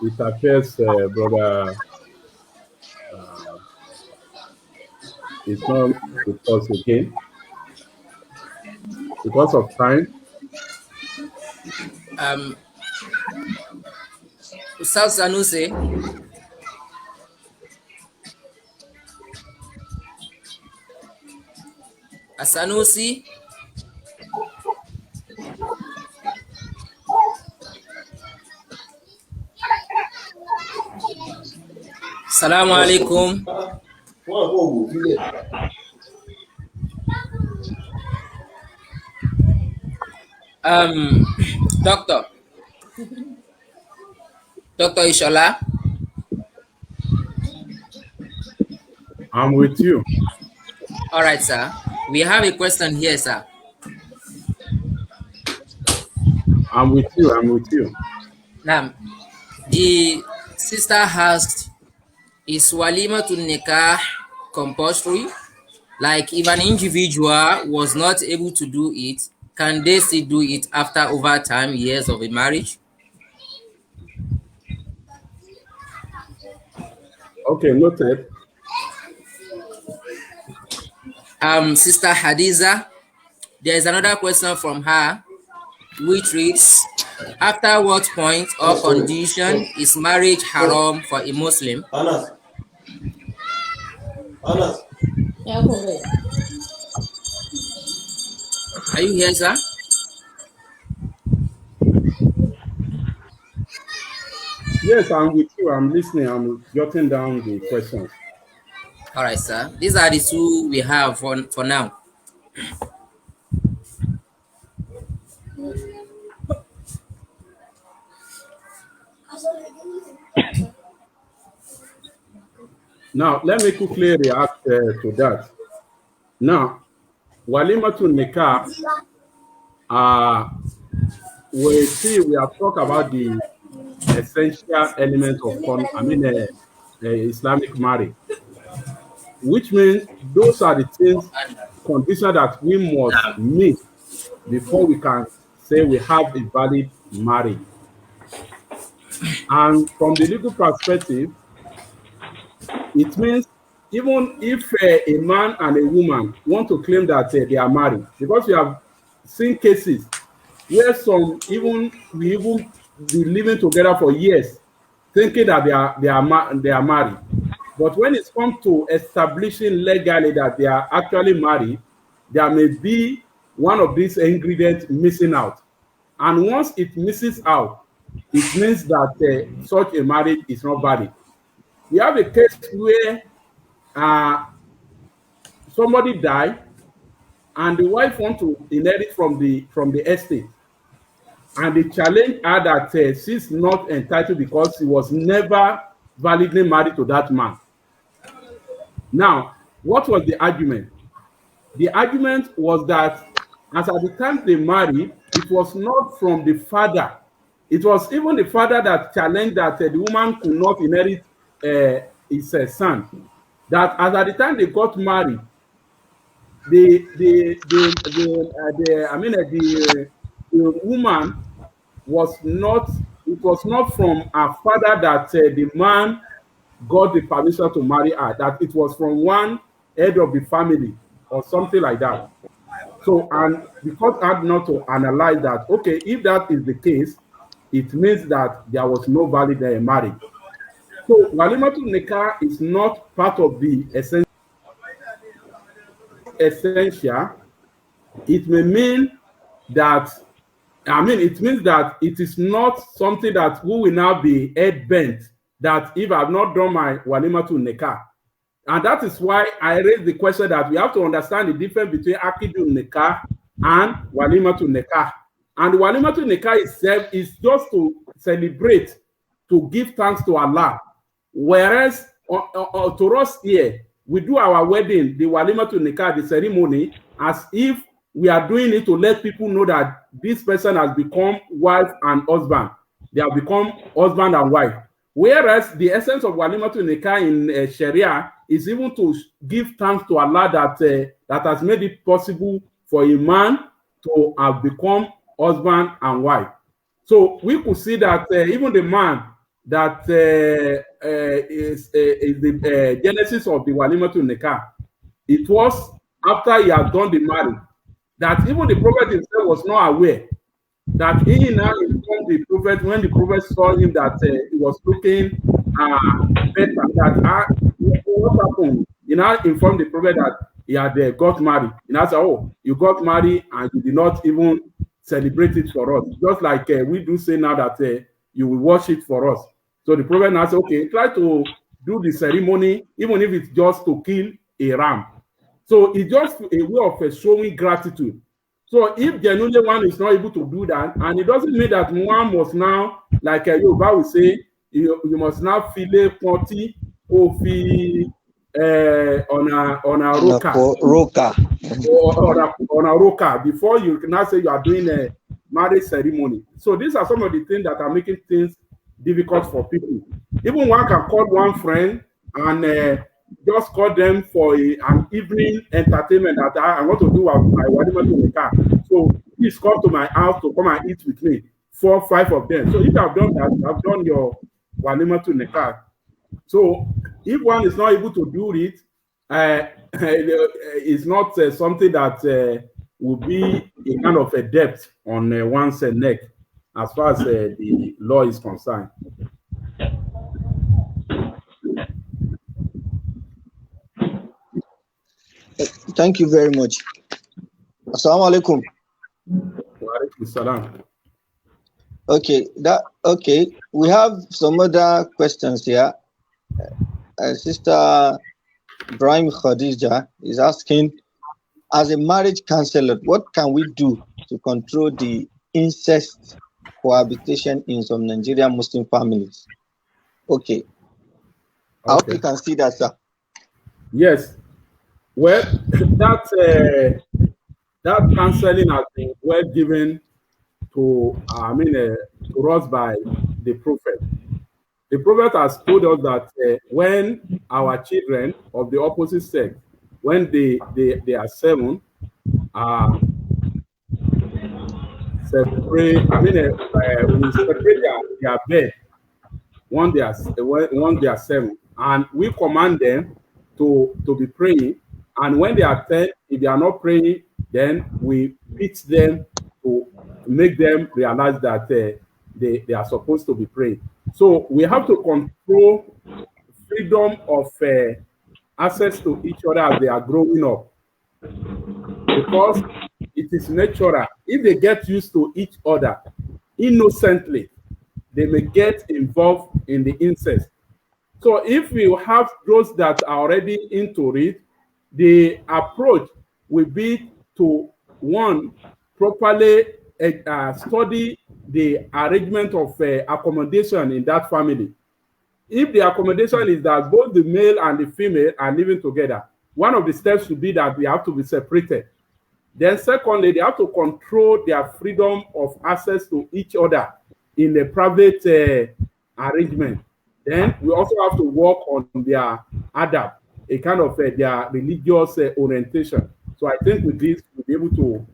it appears Brother is not with us again because of time. Ustaz Sanusi. Sanusi. Assalamu alaikum. Dr. Ishola. I'm with you. All right, sir. We have a question here, sir. I'm with you. Now, the sister asked, is walima to nikah compulsory? Like, if an individual was not able to do it, can they still do it after over time, years of a marriage? Okay, noted. Sister Hadiza, there is another question from her, which reads, after what point or condition is marriage haram for a Muslim? Anas. Are you here, sir? Yes, I'm with you. I'm listening. I'm jotting down the questions. All right, sir. These are the two we have for now. Now, let me quickly react to that. Now, Walimatun Nikah, we have talked about the essential element of Islamic marriage, which means those are the things, conditions that we must meet before we can say we have a valid marriage. And from the legal perspective, it means even if a man and a woman want to claim that they are married, because we have seen cases where some even be living together for years, thinking that they are married. But when it comes to establishing legally that they are actually married, there may be one of these ingredients missing out. And once it misses out, it means that such a marriage is not valid. We have a case where somebody died and the wife wants to inherit from the estate. And they challenge her that she's not entitled because she was never validly married to that man. Now, what was the argument? The argument was that as at the time they married, it was not from the father. It was even the father that challenged that the woman could not inherit his son. That as at the time they got married, the woman was not. It was not from her father that the man got the permission to marry her. That it was from one head of the family or something like that. So, and the court had not to analyze that. Okay, if that is the case, it means that there was no valid marriage. So, Walimatul Nikah is not part of the essential. It may mean that, it means that it is not something that we will now be head bent, that if I have not done my Walimatul Nikah, And that is why I raised the question that we have to understand the difference between Akidu Nikah and Walimatu Nikah. And Walimatu Nikah itself is just to celebrate, to give thanks to Allah. Whereas to us here, we do our wedding, the Walimatu Nikah, the ceremony, as if we are doing it to let people know that this person has become wife and husband. They have become husband and wife. Whereas the essence of Walimatu Nikah in Sharia is even to give thanks to Allah that has made it possible for a man to have become husband and wife. So we could see that even the man that is the genesis of the Walimatu Nikah, it was after he had done the marriage, that even the prophet himself was not aware, that he now informed the prophet when the prophet saw him that he was looking better, that what happened? He now informed the prophet that he had got married. He now said, oh, you got married and you did not even celebrate it for us. Just like we do say now that you will watch it for us. So the prophet now said, okay, try to do the ceremony, even if it's just to kill a ram. So it's just a way of showing gratitude. So if genuinely one is not able to do that, and it doesn't mean that one must now, like Yoruba will say, you must now feel a party or feel on a roka or on a roka before you can now say you are doing a marriage ceremony. So these are some of the things that are making things difficult for people. Even one can call one friend and just call them for an evening entertainment that I want to do my Walimatu Nikah. So please come to my house to come and eat with me. 4 or 5 of them. So if you have done that, you have done your Walimatu Nikah. So if one is not able to do it, it's not something that will be a kind of a debt on one's neck as far as the law is concerned. Thank you very much. Assalamu alaikum. Wa alaikum salam. Okay, we have some other questions here. Sister Ibrahim Khadija is asking, as a marriage counselor, what can we do to control the incest cohabitation in some Nigerian Muslim families? Okay. I hope you can see that, sir. Yes. Well, that counseling has been well given to us by the prophet. The prophet has told us that when our children of the opposite sex, when they are 7, we separate their bed when they are 7, and we command them to be praying. And when they are 10, if they are not praying, then we beat them to make them realize that they are supposed to be praying. So we have to control freedom of access to each other as they are growing up, because it is natural. If they get used to each other innocently, they may get involved in the incest. So if we have those that are already into it, the approach will be to, one, properly study the arrangement of accommodation in that family. If the accommodation is that both the male and the female are living together, one of the steps should be that they have to be separated. Then secondly, they have to control their freedom of access to each other in a private arrangement. Then we also have to work on their adab, a kind of their religious orientation. So I think with this, we'll be able to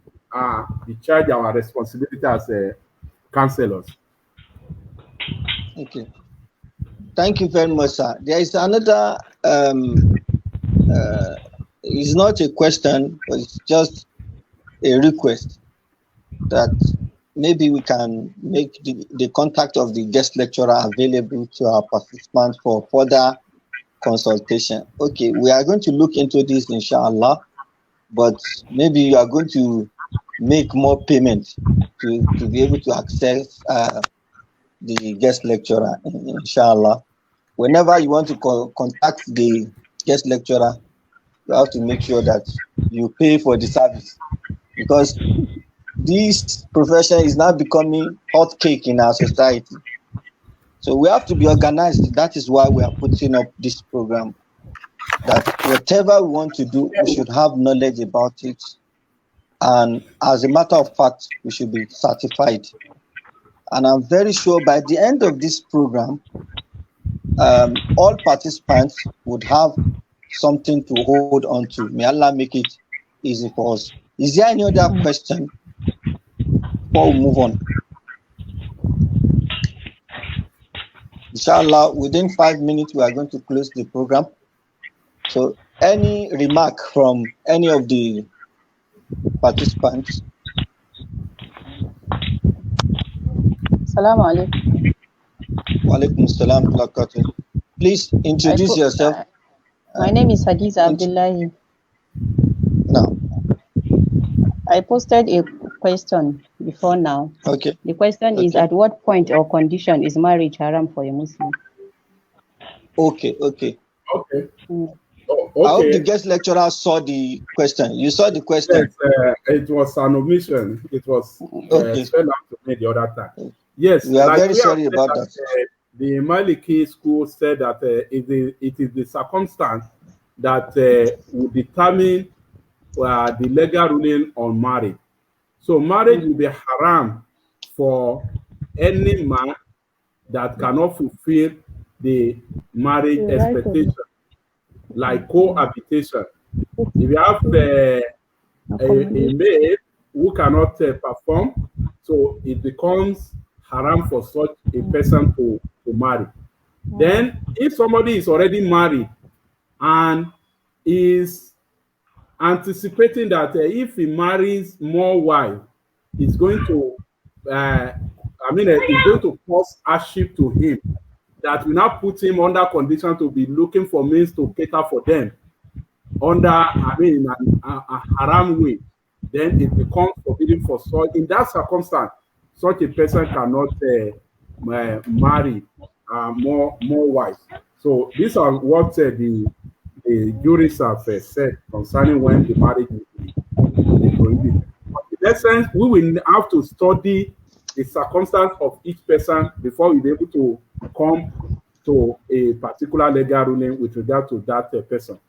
discharge our responsibility as counselors. Okay. Thank you very much, sir. There is another, it's not a question, but it's just a request that maybe we can make the contact of the guest lecturer available to our participants for further consultation. Okay, we are going to look into this, inshallah, but maybe you are going to make more payment to be able to access the guest lecturer, inshallah. Whenever you want to contact the guest lecturer, you have to make sure that you pay for the service, because this profession is now becoming hot cake in our society. So we have to be organized. That is why we are putting up this program, that whatever we want to do, we should have knowledge about it. And as a matter of fact, we should be certified. And I'm very sure by the end of this program, all participants would have something to hold on to. May Allah make it easy for us. Is there any other question before we move on? Inshallah, within 5 minutes, we are going to close the program. So any remark from any of the participants? Assalamu alaikum. Wa alaikum salam wa barakatuh. Please introduce yourself. My name is Hadiza Abdullahi. Now. I posted a question before now. Okay. The question is, at what point or condition is marriage haram for a Muslim? Okay. Okay. I hope the guest lecturer saw the question. You saw the question? Yes, it was an omission. It was spelled out to me the other time. Yes, we are very sorry about that. The Maliki school said that it is the circumstance that will determine the legal ruling on marriage. So marriage will be haram for any man that cannot fulfill the marriage expectation, like cohabitation. If you have a maid who cannot perform, so it becomes haram for such a person to marry. Then, if somebody is already married and is anticipating that if he marries more wives, it's going to, it's going to cause hardship to him, that will not put him under condition to be looking for means to cater for them under, a haram way. Then it becomes forbidden for such. In that circumstance, such a person cannot marry more wives. So these are what the jurists have said concerning when the marriage will be prohibited. In essence, we will have to study the circumstance of each person before we be able to come to a particular legal ruling with regard to that person.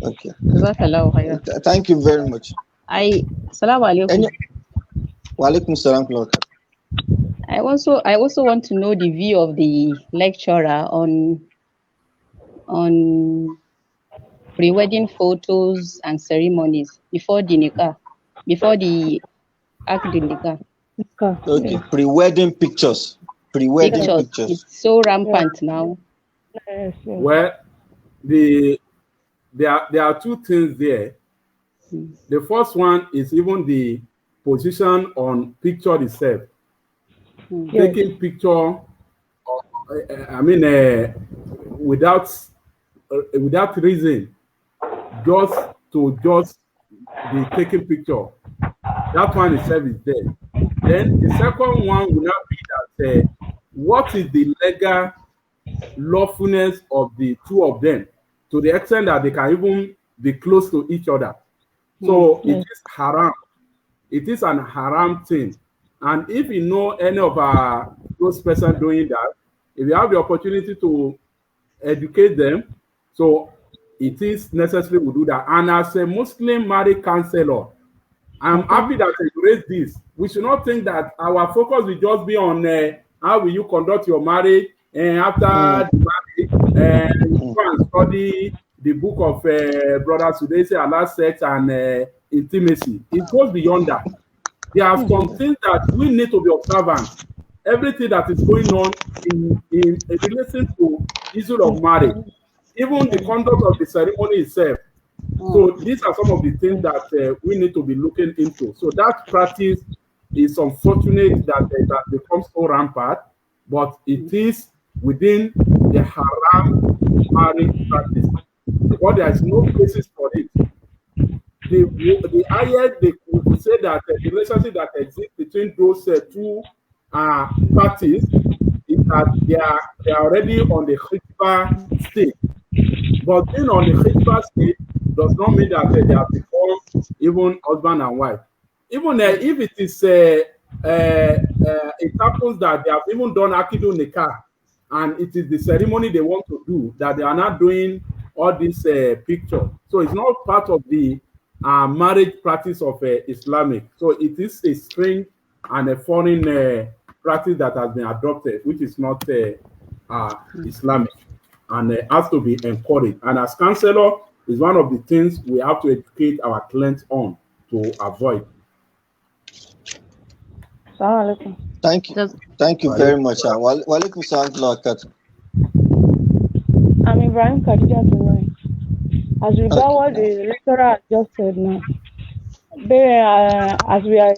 Okay. Thank you very much. Assalamu alaikum. Wa alaikum salam. I also want to know the view of the lecturer on pre-wedding photos and ceremonies before the nikah, before the act the nikah. Okay, pre-wedding pictures. Pre-wedding pictures. It's so rampant now. Well, there are two things there. The first one is even the position on picture itself. Taking picture, without reason, just be taking picture. That one itself is there. Then the second one will not be that what is the legal lawfulness of the two of them, to the extent that they can even be close to each other. So it is haram. It is an haram thing. And if you know any of those persons doing that, if you have the opportunity to educate them, so it is necessary to do that. And as a Muslim marriage counselor, I'm happy that you raised this. We should not think that our focus will just be on how will you conduct your marriage, and after the marriage, go and study the book of Brother Sudesi, Allah, sex and intimacy. It goes beyond that. There are some things that we need to be observant. Everything that is going on in relation to issue of marriage, even the conduct of the ceremony itself. So these are some of the things that we need to be looking into. So that practice is unfortunate that becomes so rampant, but it is within the haram marriage practice. But there is no basis for it. The higher they would say that the relationship that exists between those two parties, it that they are already on the khitbah stage. But being on the khitbah stage does not mean that they have become even husband and wife. Even if it is it happens that they have even done akidu nikah, and it is the ceremony they want to do, that they are not doing all this picture. So it's not part of the marriage practice of Islamic. So it is a strange and a foreign practice that has been adopted, which is not Islamic, and has to be encouraged. And as counselor, is one of the things we have to educate our clients on to avoid. Thank you. Thank you very much. Walaikum salam. I'm Ibrahim Khadija Tunai. As regard what the lecturer has just said now, as we are,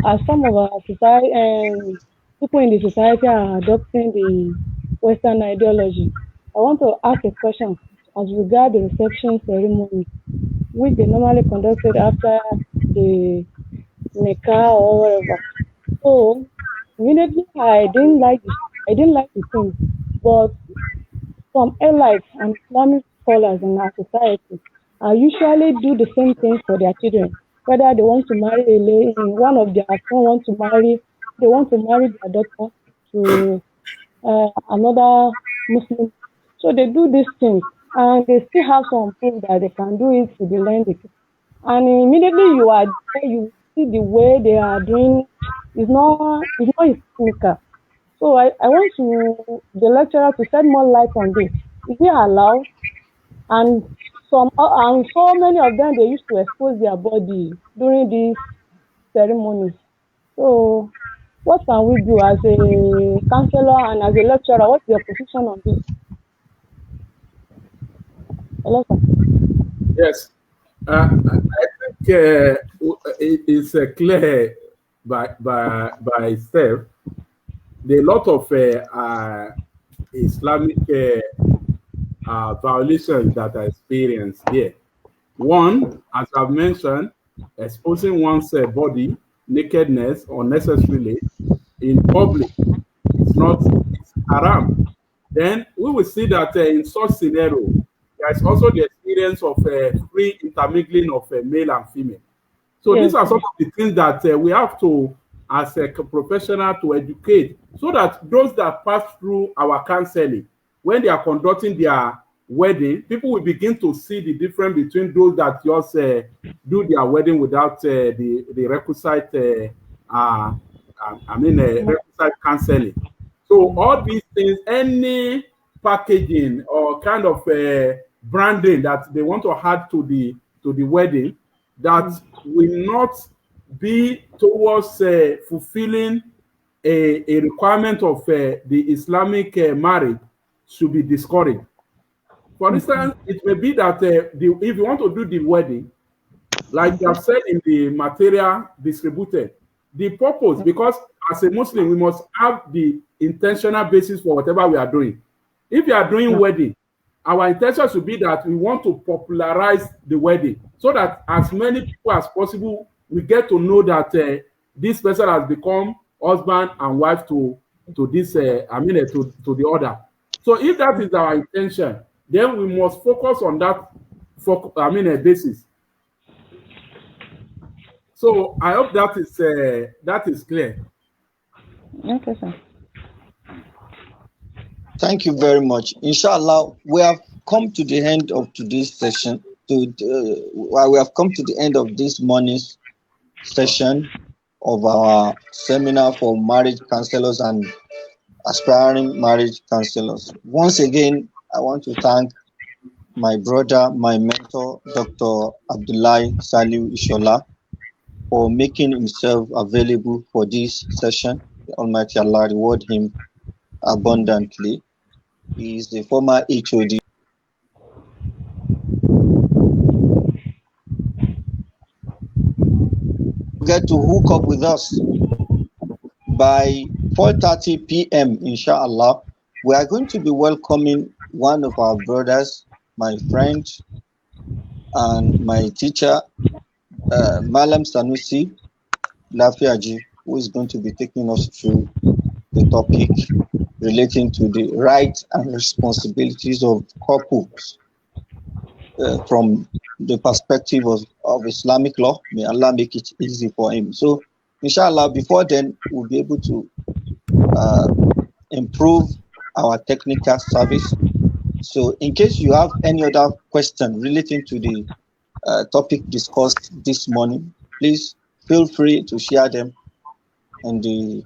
as some of our society and people in the society are adopting the Western ideology, I want to ask a question as regard the reception ceremony, which they normally conducted after the nikah or whatever. So immediately I didn't like the thing, but some allies and Islamic scholars in our society usually do the same thing for their children. Whether they want to marry a lady, one of their son they want to marry their daughter to another Muslim. So they do these things, and they still have some proof that they can do it to the land. And immediately you see the way they are doing. It's not Islamic. So I want the lecturer to shed more light on this. Is it allowed? And so many of them, they used to expose their body during these ceremonies. So what can we do as a counselor and as a lecturer? What's your position on this? Hello, sir. Yes. I think it is clear by itself. There are a lot of Islamic violations that are experienced here. One, as I've mentioned, exposing one's body, nakedness unnecessarily in public. It's haram. Then we will see that in such scenario, there is also the experience of free intermingling of male and female. So these are some of the things that we have to, as a professional, to educate, so that those that pass through our counseling, when they are conducting their wedding, people will begin to see the difference between those that just do their wedding without the requisite, requisite counseling. So all these things, any packaging or kind of branding that they want to add to the wedding, that will not be towards fulfilling a requirement of the Islamic marriage, should be discouraged. For instance, it may be that if you want to do the wedding, like you have said in the material distributed, the purpose, because as a Muslim, we must have the intentional basis for whatever we are doing. If you are doing wedding, our intention should be that we want to popularize the wedding, so that as many people as possible we get to know that this person has become husband and wife to this to the other. So if that is our intention, then we must focus on that basis. So I hope that is clear. Okay, sir. Thank you very much. Inshallah, we have come to the end of today's session. We have come to the end of this morning's session of our seminar for marriage counselors and aspiring marriage counselors. Once again, I want to thank my brother, my mentor, Dr. Abdullahi Saliu Ishola, for making himself available for this session. The Almighty Allah reward him abundantly. He is the former HOD. Get to hook up with us by 4:30 p.m. inshallah. We are going to be welcoming one of our brothers, my friend and my teacher, Malam Sanusi Lafiaji, who is going to be taking us through the topic relating to the rights and responsibilities of couples from the perspective of Islamic law. May Allah make it easy for him. So, inshallah, before then, we'll be able to improve our technical service. So, in case you have any other question relating to the topic discussed this morning, please feel free to share them on the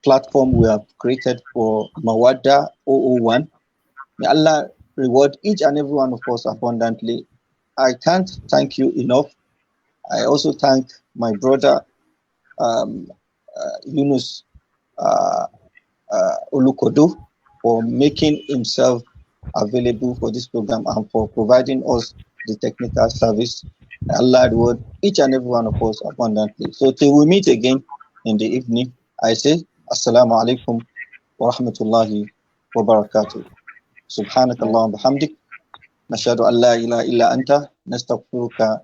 platform we have created for Mawaddah 001. May Allah reward each and every one of us abundantly. I can't thank you enough. I also thank my brother Yunus Olukodo for making himself available for this program and for providing us the technical service. Allah reward each and every one of us abundantly. So till we meet again in the evening, I say Assalamu alaikum wa rahmatullahi wa barakatuh. Subhanakallah wa bihamdik. Nashhadu an la ilaha illa anta nastaghfiruka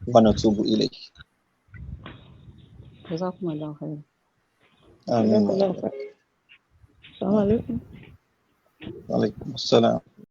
wa natubu ilayk. Jazakumullahu khairan. Ameen. Assalamu alaikum. Wa alaikum assalam.